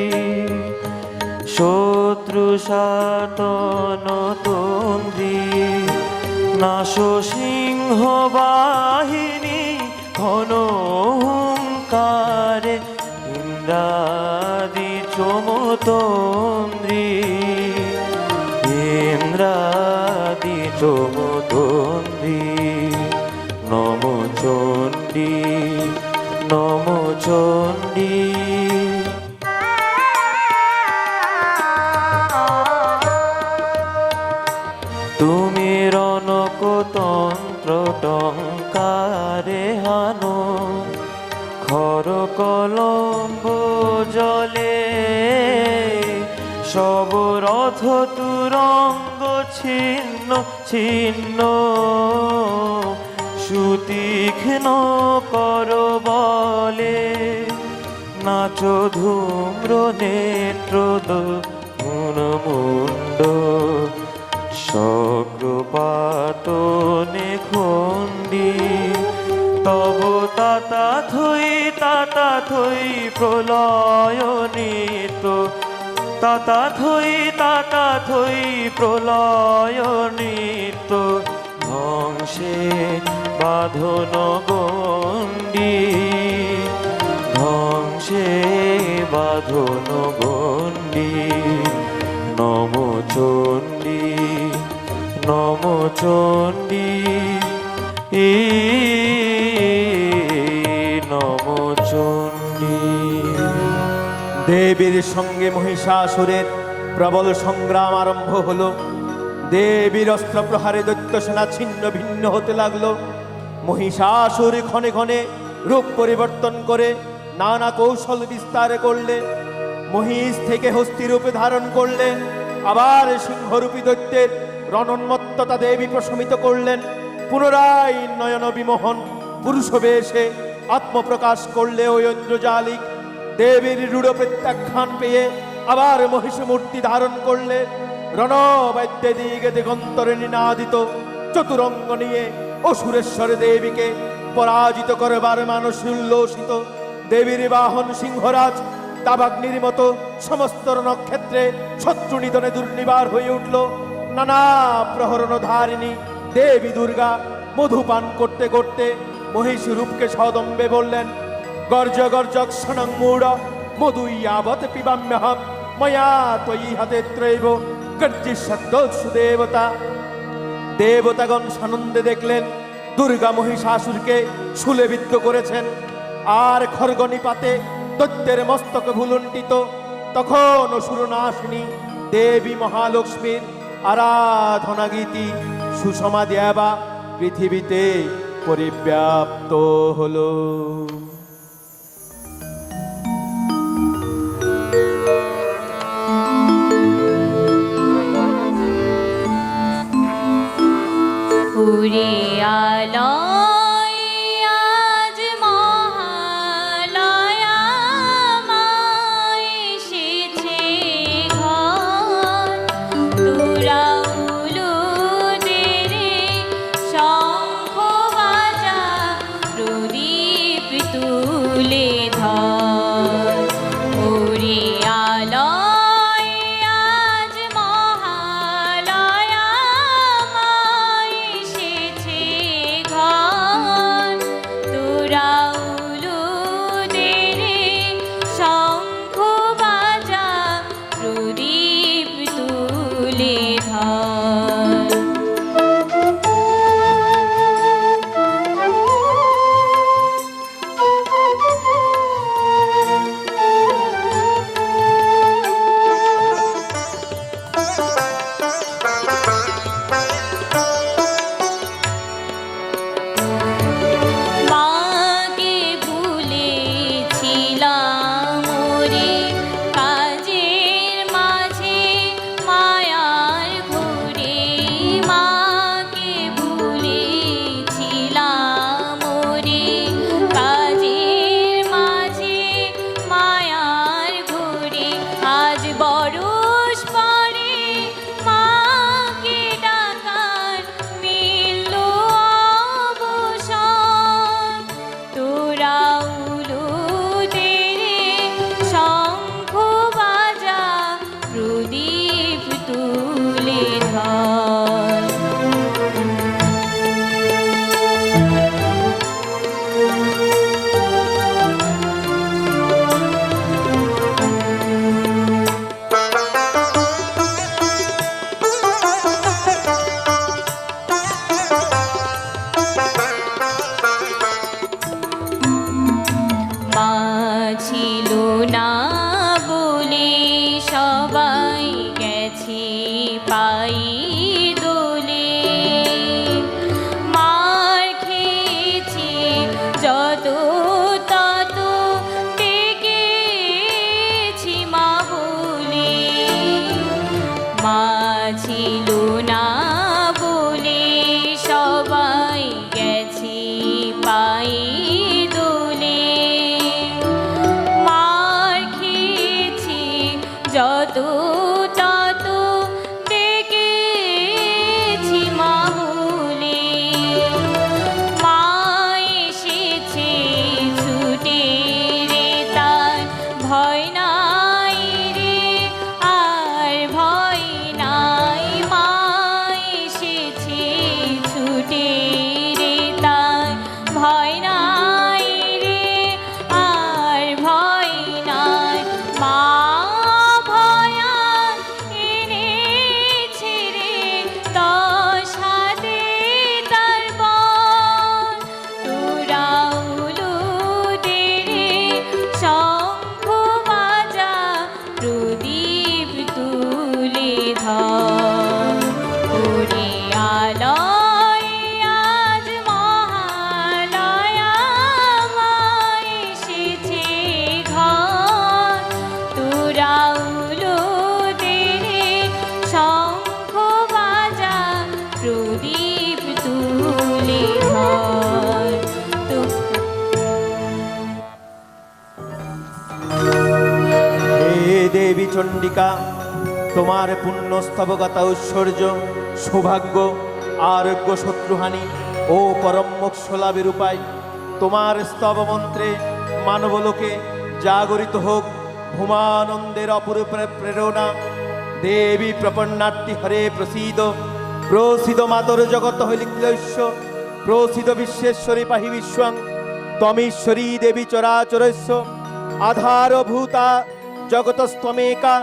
শত্রু সাতন তন্দ্রী নাশ সিংহ বাহিনী ঘন হুঙ্কারে ইন্দ্রাদি চমতন্দ্রী ইন্দ্রাদি চমতন্দ্রী নম চণ্ডী নম চণ্ডী তুমি রণকতন্ত্র টঙ্কারে হানো খর কলম্ব জলে সব রথ তুরঙ্গ ছিন্ন ছিন্ন সুতীক্ষ্ণ কর বলে নাচ ধূম্র নেত্র মুন্ড চক্রপাতনে খণ্ডী তব তাতা থই প্রলয় নিত তাতা থই প্রলয় নিত ধ্বংসে বাঁধন গণ্ডী ধ্বংসে বাঁধন গণ্ডী নম চণ্ডী নম চণ্ডী নম চণ্ডী দেবীর সঙ্গে মহিষাসুরের প্রবল সংগ্রাম আরম্ভ হলো। দেবীর অস্ত্র প্রহারে দৈত্য সেনা ছিন্ন ভিন্ন হতে লাগলো। মহিষাসুর ক্ষণে ক্ষণে রূপ পরিবর্তন করে নানা কৌশল বিস্তার করলে। মহিষ থেকে হস্তি রূপে ধারণ করলে, আবার সিংহরূপী দৈত্যের রণোন্মত্ততা দেবী প্রশমিত করলেন। পুনরায় নয়ন বিমোহন পুরুষ বেশে আত্মপ্রকাশ করলে ওই ঐন্দ্রজালিক। দেবীর রূঢ় প্রত্যাখ্যান পেয়ে আবার মহিষ মূর্তি ধারণ করলে। রণবাদ্যে দিকে দিগন্তরে নিনাদিত চতুরঙ্গ নিয়ে অসুরেশ্বর দেবীকে পরাজিত করবার মানস উল্লসিত। দেবীর বাহন সিংহরাজ দাবাগ্নির মতো সমস্ত নক্ষত্রে শত্রু নিধনে দুর্নিবার হয়ে উঠল। নানা প্রহরণ ধারিণী দেবী দুর্গা মধুপান করতে করতে মহিষ রূপকে সদম্বে বললেন, গর্জ গর্জক সনং মূঢ় মধুয়াবত পিবাম্যহম ময়া ত্বয়ি হাতে ত্রৈব গর্জিষ্যদ্দস্যু দেবতা। দেবতাগণ সানন্দে দেখলেন দুর্গা মহিষাসুরকে শূলেবিদ্ধ করেছেন, আর খর্গ নিপাতে দৈত্যের মস্তক ভুলুণ্ঠিত। তখন অসুরনাশিনী দেবী মহালক্ষ্মীর আরাধনা গীতি সুষমা দেবা পৃথিবীতে পরিব্যাপ্ত হলো। পুরিয়ালয় আজ মহালয়া মায় এসেছে ঘর। তুরাউলু দেরে শঙ্খ বাজা প্রদীপ তুলে ধর। পুরিয়ালয় আজ মহা তুলে ধর হে দেবী চণ্ডিকা, তোমার পুণ্য স্তবগতা ঐশ্বর্য সৌভাগ্য আরোগ্য শত্রুহানি ও পরম মোক্ষ লাভের উপায় তোমার স্তব মন্ত্রে মানবলোকে জাগরিত হোক ভূমানন্দের অপরূপ প্রেরণা। দেবী প্রপন্নাট্টি হরে প্রসীদ, প্রসিদ মাতর জগত হইলিক্লস্য, প্রসিদ বিশ্বেশ্বরী পাহি বিশ্বং, তমীশ্বরী দেবী চরাচরস্য, আধারভূতা জগতস্তমেকা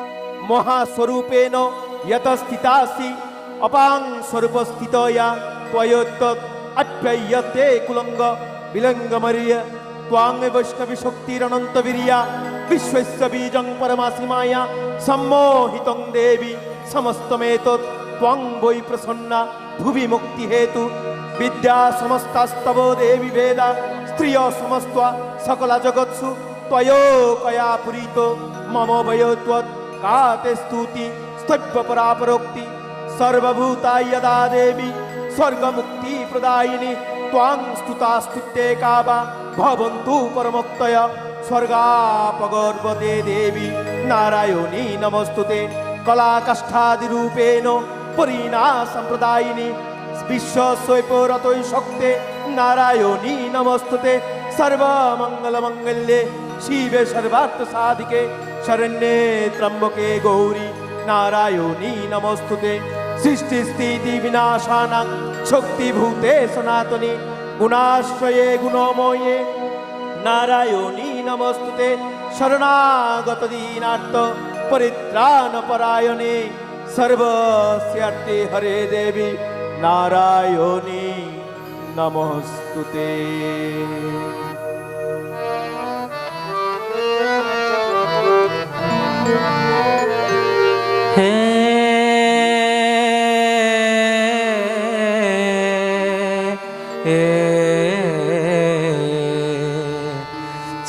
মহাস্বরূপেণ যতস্থিতাসি অপাং স্বরূপস্থিতয়া ত্বয়োত্তৎ আপ্যায়তে কুলঙ্গ বিলঙ্গমরিয় ত্বাং বৈষ্ণবী শক্তিরনন্তবীর্যা বিশ্বস্য বীজং পরমাসীমায়া সম্মোহিতং দেবী সমস্তমেতৎ ত্বং বৈ প্রসন্না ভুবি মুক্তি হেতু বিদ্যা সমস্তাস্তব দেবী বেদা স্ত্রিয় সমস্ত সকলা জগৎসু ত্বয়োকয়া পুরিত মম বয় ত্বৎ কাতে স্তুতি স্তব্য পরাপরোক্তি সর্বভূতা যদা দেবী স্বর্গমুক্তি প্রদায়িনী ত্বাং স্তুতা স্তুতে কাবা ভবন্তু পরমোক্তয় স্বর্গাপগর্ভতে দেবী নারায়ণী নমস্তুতে কলাকাষ্ঠাদিরূপেণ পরিণাসং প্রদায়িনী বিশ্বস্বৈপরতৈ শক্তে নারায়ণী নমস্তুতে সর্বমঙ্গলমঙ্গল্যে শিবে সর্বার্থসাধিকে শরণ্যে ত্র্যম্বকে গৌরী নারায়ণী নমস্তুতে সৃষ্টিস্থিতি বিনাশানাং শক্তিভূতে সনাতনী গুণাশ্রয়ে গুণময়ে নারায়ণী নমস্তুতে শরণাগত দীনার্থ পরিত্রাণ পরায়ণে সর্বস্যার্থে হরে দেবী নারায়ণী নমস্তুতে। হে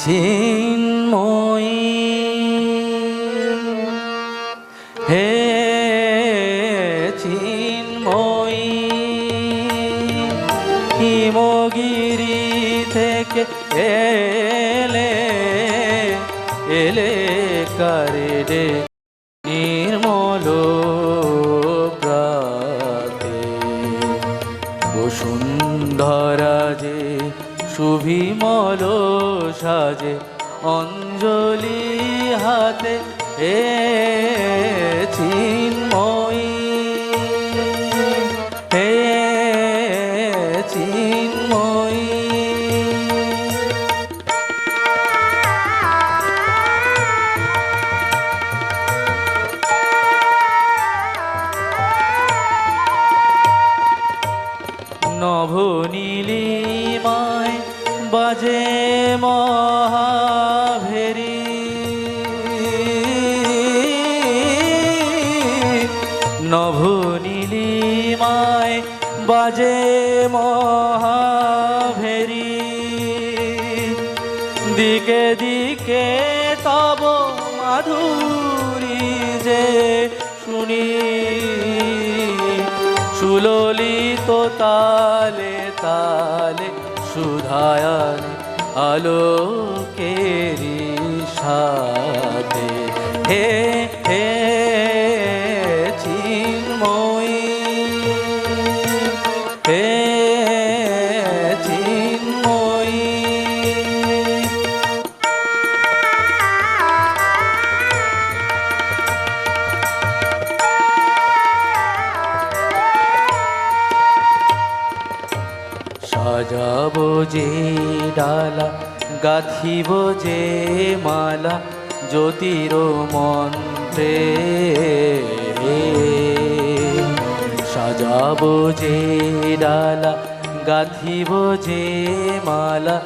চিন্ময়ী, হে চিন্ময়ী, হিমগিরি থেকে এলে এলে কারে রে নির্মল প্রাতে বসুন্ধরা যে সুবিমল সাজে অঞ্জলি হাতে এ চিন্ময়ী, হে চিন্ময়ী। নভনীলিমায় বাজে মহাভেরি, নভনীলিমায় বাজে মহাভেরি, দিকে দিকে তব মাধুরী যে শুনি, সুললিত তালে তালে সুধায়ন আলোকেরি সাথে হে হে চিন্ময়ী, হে চিন্ময়ী। সাজাব যে ডালা গাথিব যে মালা জ্যোতির মন্ত্রে, সাজাব যে ডালা গাথিব যে মালা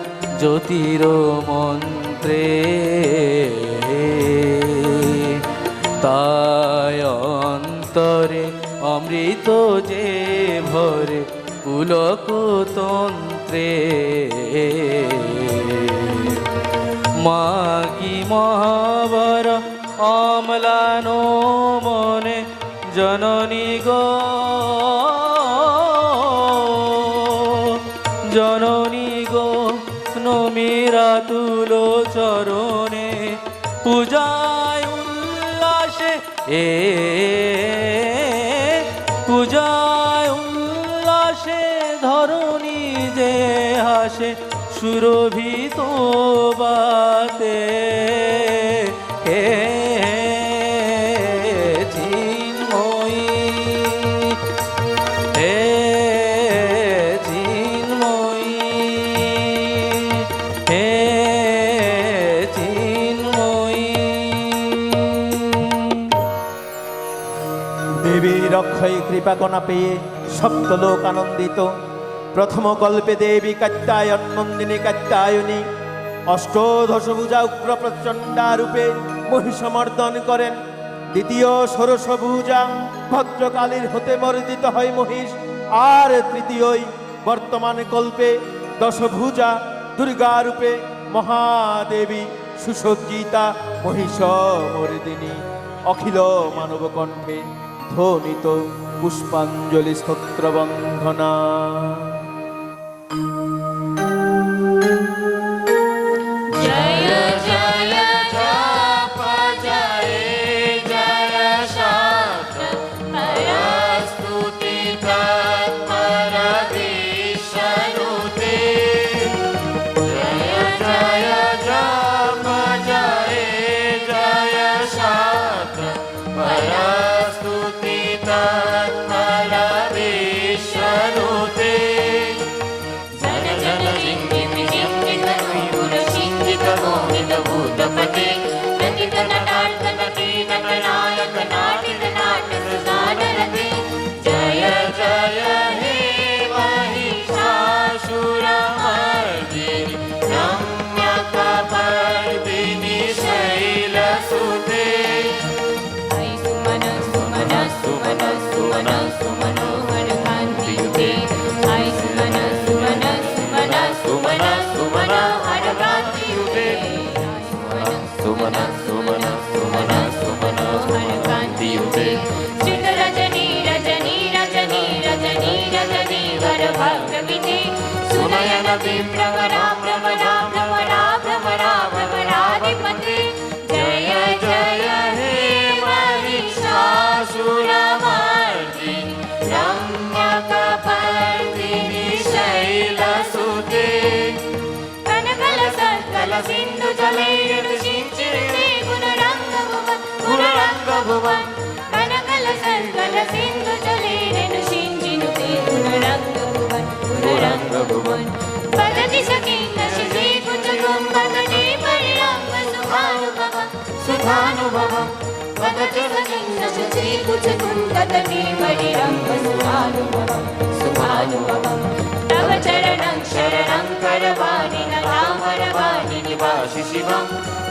জ্যোতির মন্ত্রে, তাই অন্তরে অমৃত যে ভরে পুলক তন্ত্রে, মাগি মহাবর অম্লানো মনে জননী গো জননী গো নমিরা তুলো চরণে পূজায় উল্লাসে পূজায় উল্লাসে ধরণী যে হাসে সুরভিত বাতে চিন্ময়ী চিন্ময়ী চিন্ময়ী দেবীর অক্ষয় কৃপাকণা পেয়ে সপ্তলোক আনন্দিত। প্রথম কল্পে দেবী কাত্যায়ন নন্দিনী কাত্যায়নী অষ্টদশভুজা উগ্র প্রচণ্ডা রূপে মহিষমর্দন করেন। দ্বিতীয় ষোড়শভুজা ভদ্রকালীর হতে মর্দিত হয় মহিষ। আর তৃতীয়ই বর্তমান কল্পে দশভুজা দুর্গা রূপে মহাদেবী সুসজ্জিতা মহিষ মর্দিনী অখিল মানব কণ্ঠে ধ্বনিত পুষ্পাঞ্জলি স্তোত্র বন্ধনা। জয় জয় জপ জয় জয় শাস্ত্র হরস্তুতি তৎপর বিষ্ণুতে জয় জয় জপ জয় জয় শাস্ত্র হরস্তুতি তৎপর বিষ্ণুতে জয় জয় জিঙ্গি জিঙ্গি গুরু সিংহিত মোহিত ভূতপতে নটিত নটার্থ নটি নটনায়ক নাটিত নাট সুধানরতে জয় জয় হে মহিষাসুরমর্দিনী রম্যকपर्दिनी शैलसुते ऐ सुमन सुमन सुमन सुमन सुमनोहर कान्तियुते ऐ सुमन सुमन सुमन सुमन सुमनोहर कान्तियुते सुमन सुमन सुमन सुमनोहर कान्तियुते श्रुत रजनी रजनी रजनी रजनी रजनी वर भक्तविते सुनयन विभ्रमरा भ्रमरा भ्रमरा भ्रमरा भ्रमराधिपते जय जय हे महिषासुरमर्दिनी रम्यकपर्दिनी शैलसुते कनकल सकल सिन्धु जले सिञ्चिते गुणरङ्ग भुवन कनकल सकल सिन्धु जले सिञ्चिनुते गुणरङ्ग भुवन पतति सखिन्द शिशि कुचकुं पतति परिरङ्ग सुखानुभवम् पतति सखिन्द शिशि कुचकुं पतति परिरङ्ग सुखानुभवम् तव चरणं शरणं करवाणि तामरवाणि निवासि शिवम्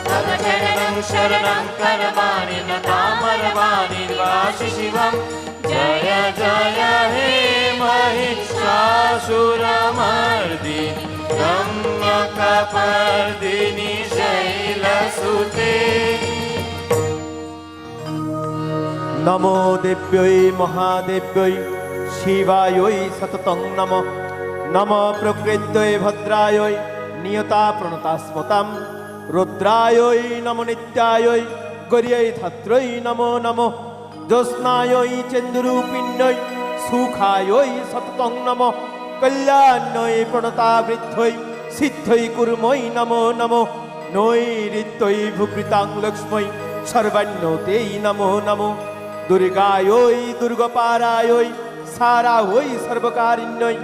तव चरणं शरणं करवाणि तामरवाणि निवासि शिवम् जय जय हे महिषासुरमर्दिनी रम्यकपर्दिनी शैलसुते नमो देव्यै महादेव्यै शिवायै सततं नमः। नमः प्रकृत्यै भद्रायै नियता प्रणतास्मतां रुद्रायै नमो नित्यायै गौर्यै धात्र्यै नमो नमः। ज्योत्स्नायै चन्द्ररूपिण्यै सुखायै सततं नमः। कल्याण्यै प्रणतावृद्ध्यै सिद्ध्यै कुर्मै नमो नमः। नैऋत्यै भूकृतां लक्ष्मै सर्वण्योते नमो नमः। दुर्गायै दुर्गपारायै सारायै सर्वकारिण्यै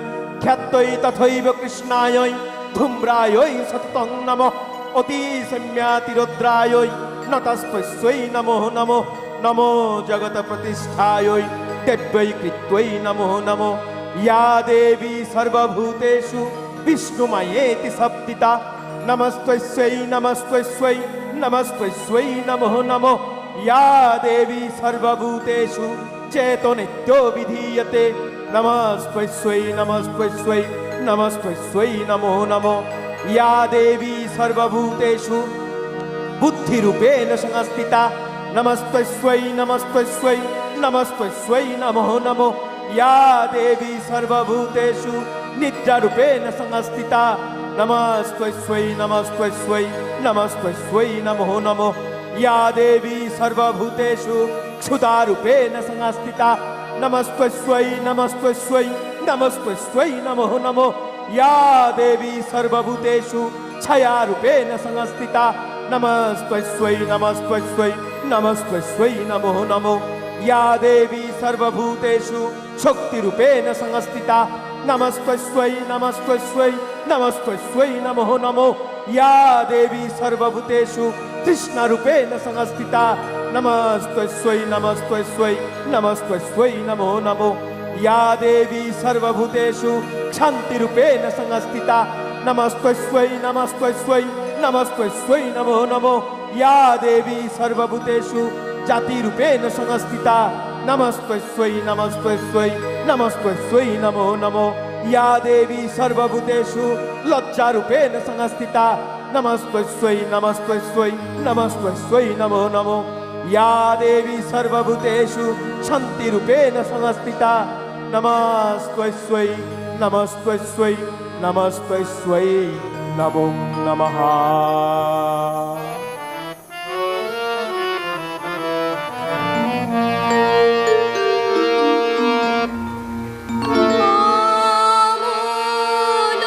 ख्यात्यै तथैव कृष्णायै धूम्रायै सततं नमः। अतिसम्यातिरुद्रायै नतस्पृश्यै नमो नमः। नमो जगत्प्रतिष्ठायै देव्यै कृत्यै नमो नमः। या देवी सर्वभूतेषु विष्णुमयेति शब्दिता नमस्त्वै नमस्त्वै नमस्त्वै नमो नमः। या देवी सर्वभूतेषु चेतनित्यो विधीयते नमस्त्वै नमस्त्वै नमस्त्वै नमो नमः। या देवी सर्वभूतेषु बुद्धिरूपेण संस्थिता नमस्त्वै नमस्त्वै नमस्त्वै नमो नमः। या देवी सर्वभूतेषु निद्रारूपेण संस्थिता नमस्त्वै नमस्त्वै नमस्त्वै नमो नमो या देवी सर्वभूतेषु क्षुधारूपेण संस्थिता नमस्त्वै नमस्त्वै नमो नमो या देवी सर्वभूतेषु छायारूपेण संस्थिता नमस्त्वै नमो नमो या देवी सर्वभूतेषु शक्तिरूपेण संस्थिता नमस्त्वै नमो नमो या देवी सर्वभूतेषु तृष्णारूपेण संस्थिता नमस्त्वै नमो नमो या देवी सर्वभूतेषु शान्तिरूपेण संस्थिता नमस्त्वै नमो नमो या देवी सर्वभूतेषु जातिरूपेण संस्थिता नमस्त्वै नमो नमो या देवी सर्वभूतेषु लज्जारूपेण संस्थिता नमस्त्वै नमो नमो या देवी सर्वभूतेषु शान्तिरूपेण संस्थिता नमस्त्वै नमो नमः Thank you.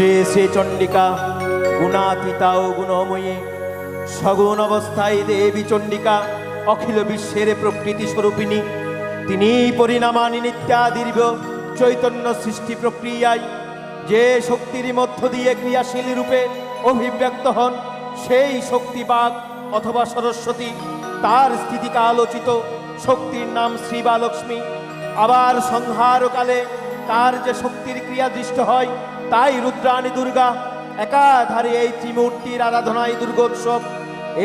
শ্রী শ্রী চণ্ডিকা গুণাতীতা ও গুণময়ী, সগুণ অবস্থায় দেবী চণ্ডিকা অখিল বিশ্বের প্রকৃতি স্বরূপিণী। তিনি পরিণামানি নিত্যাদীর্ঘ চৈতন্য সৃষ্টি প্রক্রিয়ায় যে শক্তির মধ্য দিয়ে ক্রিয়াশীল রূপে অভিব্যক্ত হন, সেই শক্তি বাক অথবা সরস্বতী। তার স্থিতিকা আলোচিত শক্তির নাম শ্রী বা লক্ষ্মী। আবার সংহারকালে তার যে শক্তির ক্রিয়া দৃষ্ট হয়, তাই রুদ্রাণী দুর্গা। একাধারে এই ত্রিমূর্তির আরাধনায় দুর্গোৎসব।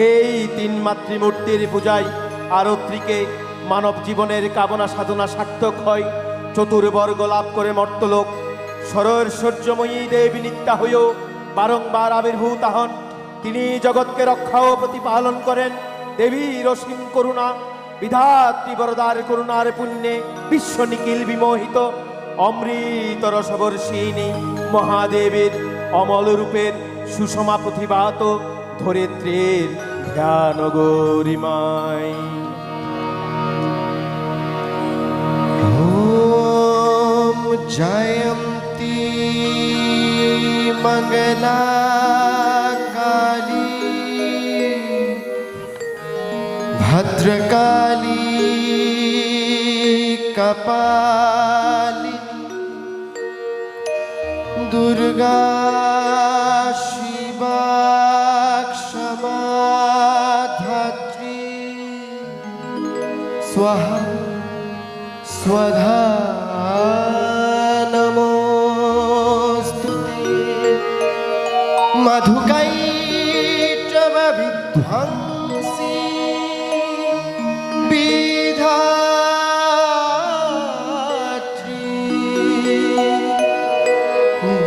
এই তিন মাতৃমূর্তির পূজায় আরত্রিকে মানব জীবনের কামনা সাধনা সার্থক হয়, চতুর্বর্গ লাভ করে মর্তলোক। সরৈশ্বর্যময়ী দেবী নিত্যা হয়েও বারংবার আবির্ভূত হন। তিনি জগৎকে রক্ষা ও প্রতিপালন করেন। দেবীর অসীম করুণা, বিধাত্রী বরদার করুণার পুণ্যে বিশ্ব নিখিল বিমোহিত। অমৃত রসবর্ষিণী মহাদেবীর অমল রূপের সুষমা প্রতিভাত ধরিত্রীর ধ্যান গরিমায়। ॐ जयन्ती मंगला काली भद्रकाली कपालिनी दुर्गा शिवा क्षमा धात्री स्वाहा स्वधा नमोस्तुते। मधुकैटभ विध्वंसी विधात्री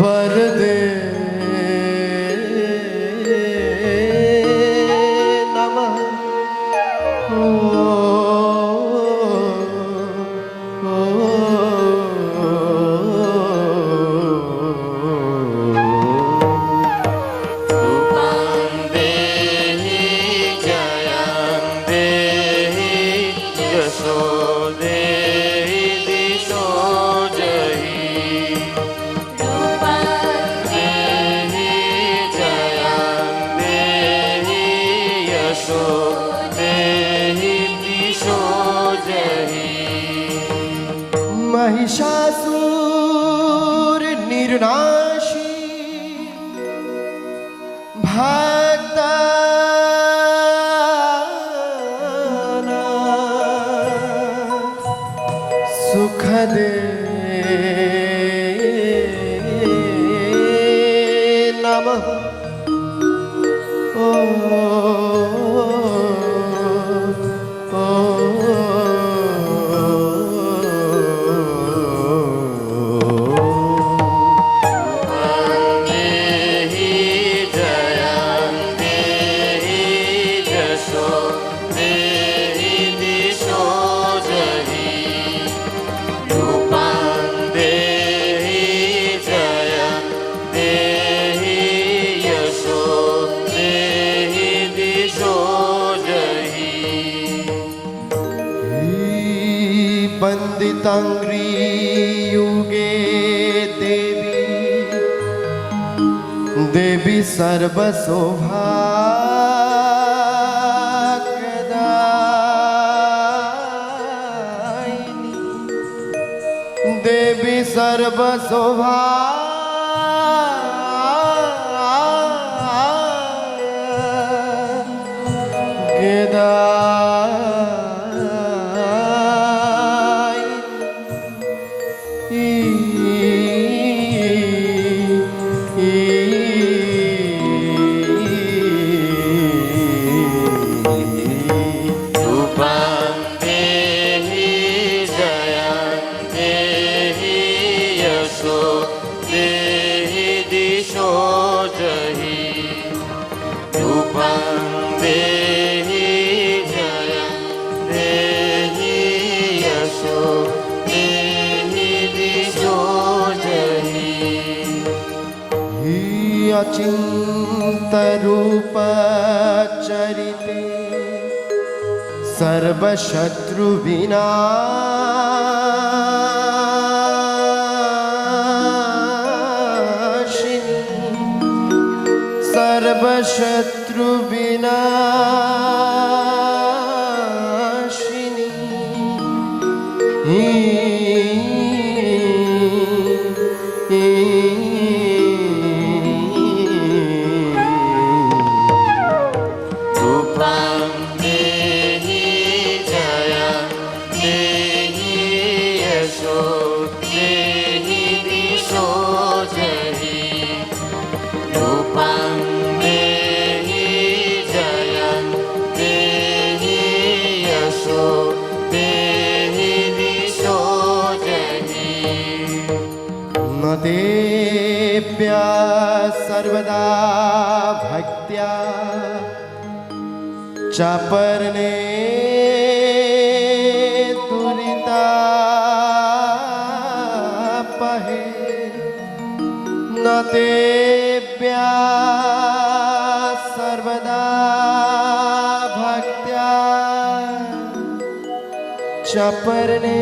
वरदे नमः। महिषासुर निर्नाशी भक्ताना सुख दे नमः। वन्दिताङ्घ्रियुगे देवी देवी सर्वसौभाग्यदायिनी देवी अचिंतरूप चरिते सर्वशत्रु विनाशिनी रूपं देहि जयं देहि यशो देहि दिशो जहि रूपं देहि जयं देहि यशो देहि दिशो जहि न देव्या सर्वदा भक्त्या चापर्णे दुरितापहे न देव्या सर्वदा भक्त्या चापर्णे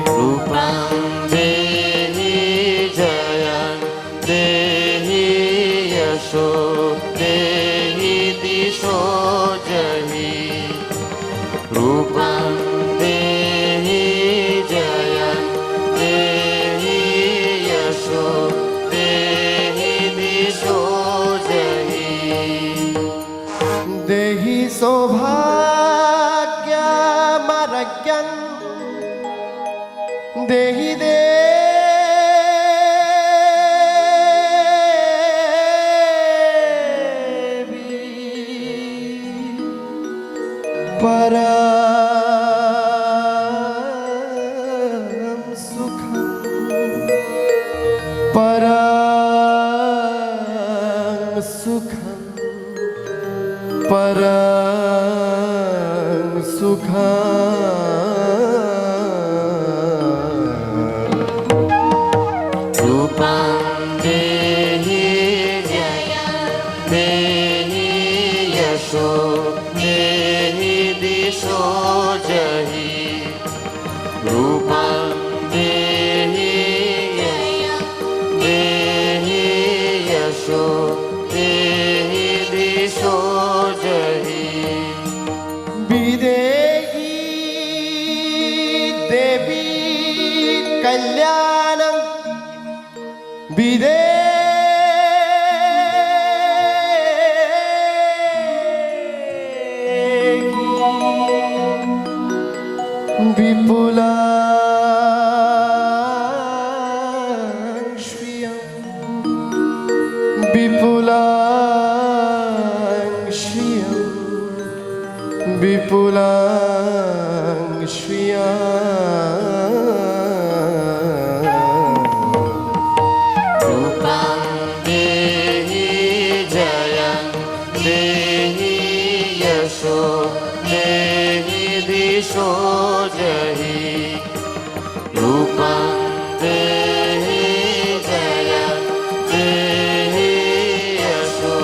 रूपं देहि जयं देहि यशो देहि दिशो जहि रूपं देहि जयं देहि यशो देहि दिशो जहि देहि सौभाग्यमरज्ञं देहि देवी परं सुखं परं सुखं परं सुखं रूपं देहि जयं देहि यशो देहि दिशो जहि रूपं देहि जयं देहि यशो देहि दिशो जहि विदेही देवी कल्याणं विदेही विपुलां श्रियं विपुलां रूपं देहि जयं देहि यशो देहि दिशो जहि रूपं देहि जयं देहि यशो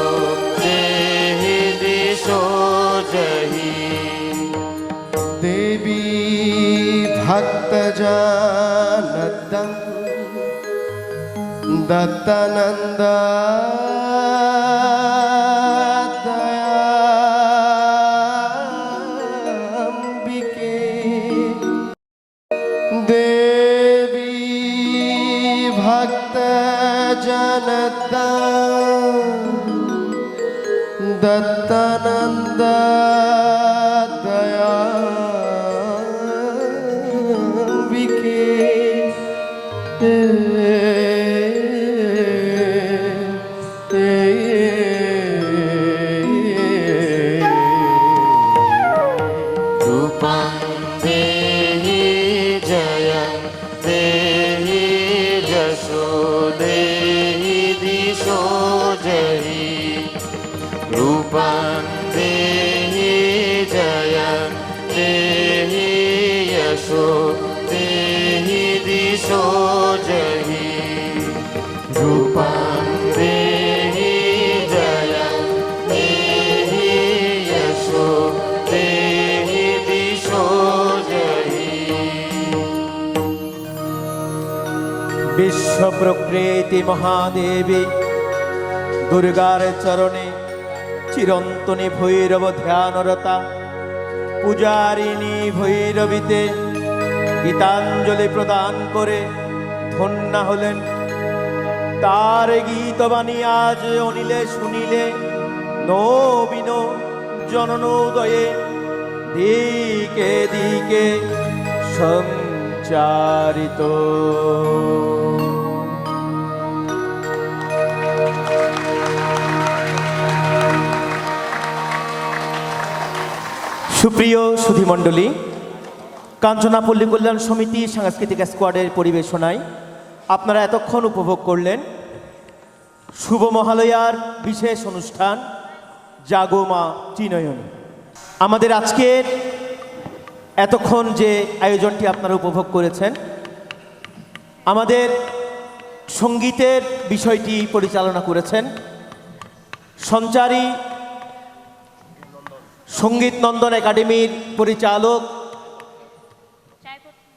देहि दिशो जहि देवी भक्तजनदं दत्तानन्द दयाम्बिके देवी भक्तजनदं दत्तानन्द रूपं देहि जयं देहि यशो देहि दिशो जहि रूपं देहि जयं देहि यशो देहि दिशो जहि रूपं देहि जयं देहि यशो देहि दिशो जहि বিশ্ব প্রকৃতি মহাদেবী দুর্গার চরণে চিরন্তনী ভৈরব ধ্যানরতা পূজারিণী ভৈরবীতে গীতাঞ্জলি প্রদান করে ধন্যা হলেন। তার গীতবাণী আজ অনিলে শুনিলে নবীন জননোদয়ে দিকে দিকে সঞ্চারিত। সুপ্রিয় সুধীমণ্ডলী, কাঞ্চনা পল্লী কল্যাণ সমিতি সাংস্কৃতিক স্কোয়াডের পরিবেশনায় আপনারা এতক্ষণ উপভোগ করলেন শুভ মহালয়ার বিশেষ অনুষ্ঠান জাগো মা ত্রিনয়নী। আমাদের আজকের এতক্ষণ যে আয়োজনটি আপনারা উপভোগ করেছেন, আমাদের সঙ্গীতের বিষয়টি পরিচালনা করেছেন সঞ্চারী সঙ্গীত নন্দন একাডেমির পরিচালক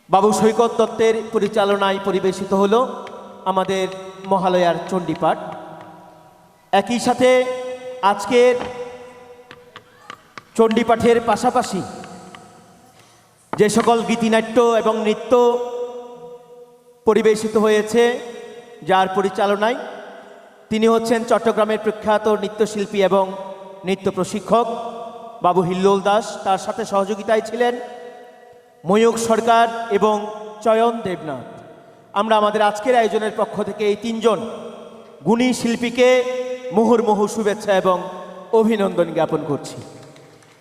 বাবু সৈকত দত্তের পরিচালনায় পরিবেশিত হলো আমাদের মহালয়ার চণ্ডীপাঠ। একই সাথে আজকের চণ্ডীপাঠের পাশাপাশি যে সকল গীতিনাট্য এবং নৃত্য পরিবেশিত হয়েছে, যার পরিচালনায় তিনি হচ্ছেন চট্টগ্রামের প্রখ্যাত নৃত্যশিল্পী এবং নৃত্য প্রশিক্ষক বাবু হিল্লোল দাস। তার সাথে সহযোগিতায় ছিলেন ময়ূক সরকার এবং চয়ন দেবনাথ। আমরা আমাদের আজকের আয়োজনের পক্ষ থেকে এই তিনজন গুণী শিল্পীকে মুহুর্মুহু শুভেচ্ছা এবং অভিনন্দন জ্ঞাপন করছি।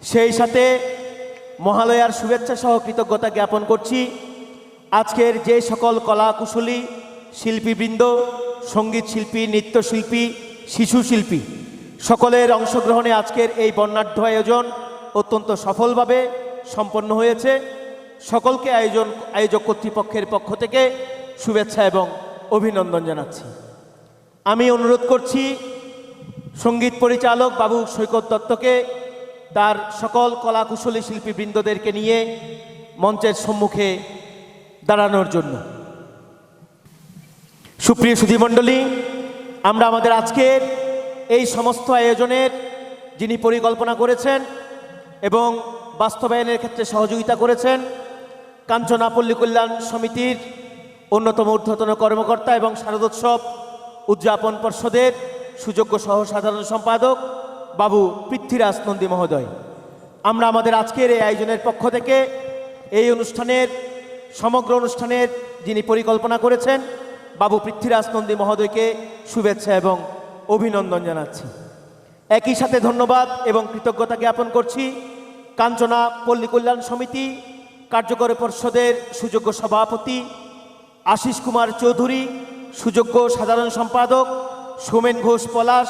সেই সাথে মহালয়ার শুভেচ্ছা সহ কৃতজ্ঞতা জ্ঞাপন করছি আজকের যে সকল কলা কুশলী শিল্পীবৃন্দ, সঙ্গীত শিল্পী, নৃত্যশিল্পী, শিশু শিল্পী সকলের অংশগ্রহণে আজকের এই বর্ণাঢ্য আয়োজন অত্যন্ত সফলভাবে সম্পন্ন হয়েছে। সকলকে আয়োজক কর্তৃপক্ষের পক্ষ থেকে শুভেচ্ছা এবং অভিনন্দন জানাচ্ছি। আমি অনুরোধ করছি সঙ্গীত পরিচালক বাবু সৈকত দত্তকে তার সকল কলাকুশলী শিল্পীবৃন্দদেরকে নিয়ে মঞ্চের সম্মুখে দাঁড়ানোর জন্য। সুপ্রিয় সুধীমণ্ডলী, আমরা আমাদের আজকের এই সমস্ত আয়োজনের যিনি পরিকল্পনা করেছেন এবং বাস্তবায়নের ক্ষেত্রে সহযোগিতা করেছেন কাঞ্চনা পল্লী কল্যাণ সমিতির অন্যতম ঊর্ধ্বতন কর্মকর্তা এবং শারদোৎসব উদযাপন পর্ষদের সুযোগ্য সহ সাধারণ সম্পাদক বাবু পৃথ্বীরাজ নন্দী মহোদয়। আমরা আমাদের আজকের এই আয়োজনের পক্ষ থেকে এই অনুষ্ঠানের সমগ্র অনুষ্ঠানের যিনি পরিকল্পনা করেছেন বাবু পৃথ্বীরাজ নন্দী মহোদয়কে শুভেচ্ছা এবং অভিনন্দন জানাচ্ছি। একই সাথে ধন্যবাদ এবং কৃতজ্ঞতা জ্ঞাপন করছি কাঞ্চনা পল্লী কল্যাণ সমিতি কার্যকরী পর্ষদের সুযোগ্য সভাপতি আশিস কুমার চৌধুরী, সুযোগ্য সাধারণ সম্পাদক সোমেন ঘোষ পলাশ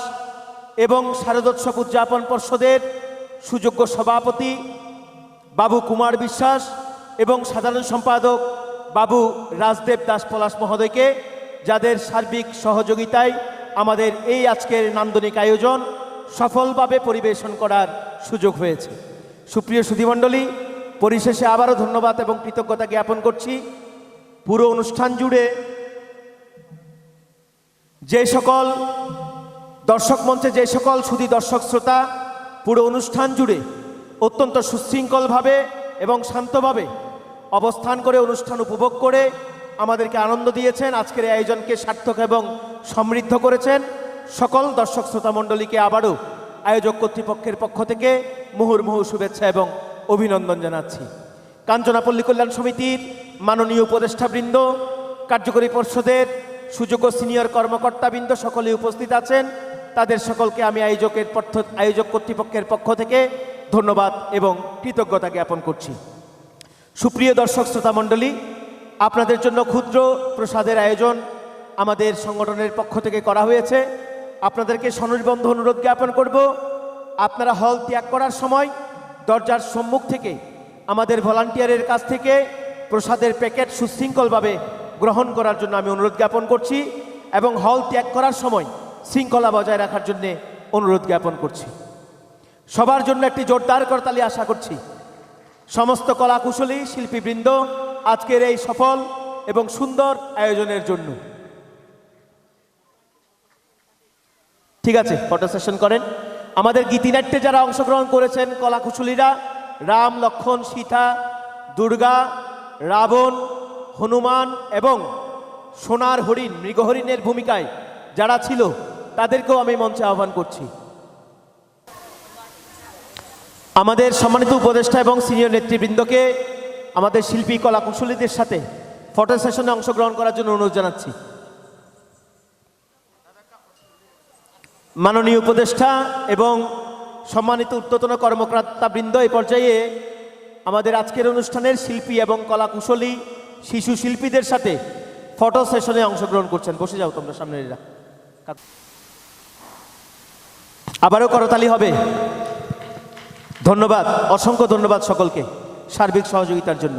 এবং শারদোৎসব উদযাপন পর্ষদের সুযোগ্য সভাপতি বাবু কুমার বিশ্বাস এবং সাধারণ সম্পাদক বাবু রাজদেব দাস পলাশ মহোদয়কে, যাদের সার্বিক সহযোগিতায় আমাদের এই আজকের নান্দনিক আয়োজন সফলভাবে পরিবেশন করার সুযোগ হয়েছে। সুপ্রিয় সুধীমণ্ডলী, পরিশেষে আবারও ধন্যবাদ এবং কৃতজ্ঞতা জ্ঞাপন করছি পুরো অনুষ্ঠান জুড়ে যে সকল দর্শক মঞ্চে যে সকল সুধী দর্শক শ্রোতা পুরো অনুষ্ঠান জুড়ে অত্যন্ত সুশৃঙ্খলভাবে এবং শান্তভাবে অবস্থান করে অনুষ্ঠান উপভোগ করে আমাদেরকে আনন্দ দিয়েছেন, আজকের এই আয়োজনকে সার্থক এবং সমৃদ্ধ করেছেন। সকল দর্শক শ্রোতা মণ্ডলীকে আবারও আয়োজক কর্তৃপক্ষের পক্ষ থেকে মুহুর্মুহু শুভেচ্ছা এবং অভিনন্দন জানাচ্ছি। কাঞ্চনা পল্লী কল্যাণ সমিতির মাননীয় উপদেষ্টাবৃন্দ, কার্যকরী পর্ষদের সুযোগ্য সিনিয়র কর্মকর্তাবৃন্দ সকলে উপস্থিত আছেন। তাদের সকলকে আমি আয়োজক কর্তৃপক্ষের পক্ষ থেকে ধন্যবাদ এবং কৃতজ্ঞতা জ্ঞাপন করছি। সুপ্রিয় দর্শক শ্রোতা মণ্ডলী, আপনাদের জন্য ক্ষুদ্র প্রসাদের আয়োজন আমাদের সংগঠনের পক্ষ থেকে করা হয়েছে। আপনাদেরকে সনির্বন্ধ অনুরোধ জ্ঞাপন করব, আপনারা হল ত্যাগ করার সময় দরজার সম্মুখ থেকে আমাদের ভলান্টিয়ারের কাছ থেকে প্রসাদের প্যাকেট সুশৃঙ্খলভাবে গ্রহণ করার জন্য আমি অনুরোধ জ্ঞাপন করছি এবং হল ত্যাগ করার সময় শৃঙ্খলা বজায় রাখার জন্য অনুরোধ জ্ঞাপন করছি। সবার জন্য একটি জোরদার করতালি আশা করছি। সমস্ত কলাকুশলী শিল্পীবৃন্দ আজকের এই সফল এবং সুন্দর আয়োজনের জন্য ঠিক আছে, ফটো সেশন করেন। আমাদের গীতিনাট্যে যারা অংশগ্রহণ করেছেন কলাকুশলীরা, রাম, লক্ষ্মণ, সীতা, দুর্গা, রাবণ, হনুমান এবং সোনার হরিণ, মৃগহরিণের ভূমিকায় যারা ছিল তাদেরকেও আমি মঞ্চে আহ্বান করছি। আমাদের সম্মানিত উপদেষ্টা এবং সিনিয়র নেতৃবৃন্দকে আমাদের শিল্পী কলাকুশলীদের সাথে ফটো সেশনে অংশগ্রহণ করার জন্য অনুরোধ জানাচ্ছি। মাননীয় উপদেষ্টা এবং সম্মানিত ঊর্ধ্বতন কর্মকর্তাবৃন্দ এই পর্যায়ে আমাদের আজকের অনুষ্ঠানের শিল্পী এবং কলাকুশলী শিশু শিল্পীদের সাথে ফটো সেশনে অংশগ্রহণ করছেন। বসে যাও তোমরা সামনেরা। আবারও করতালি হবে। ধন্যবাদ, অসংখ্য ধন্যবাদ সকলকে সার্বিক সহযোগিতার জন্য।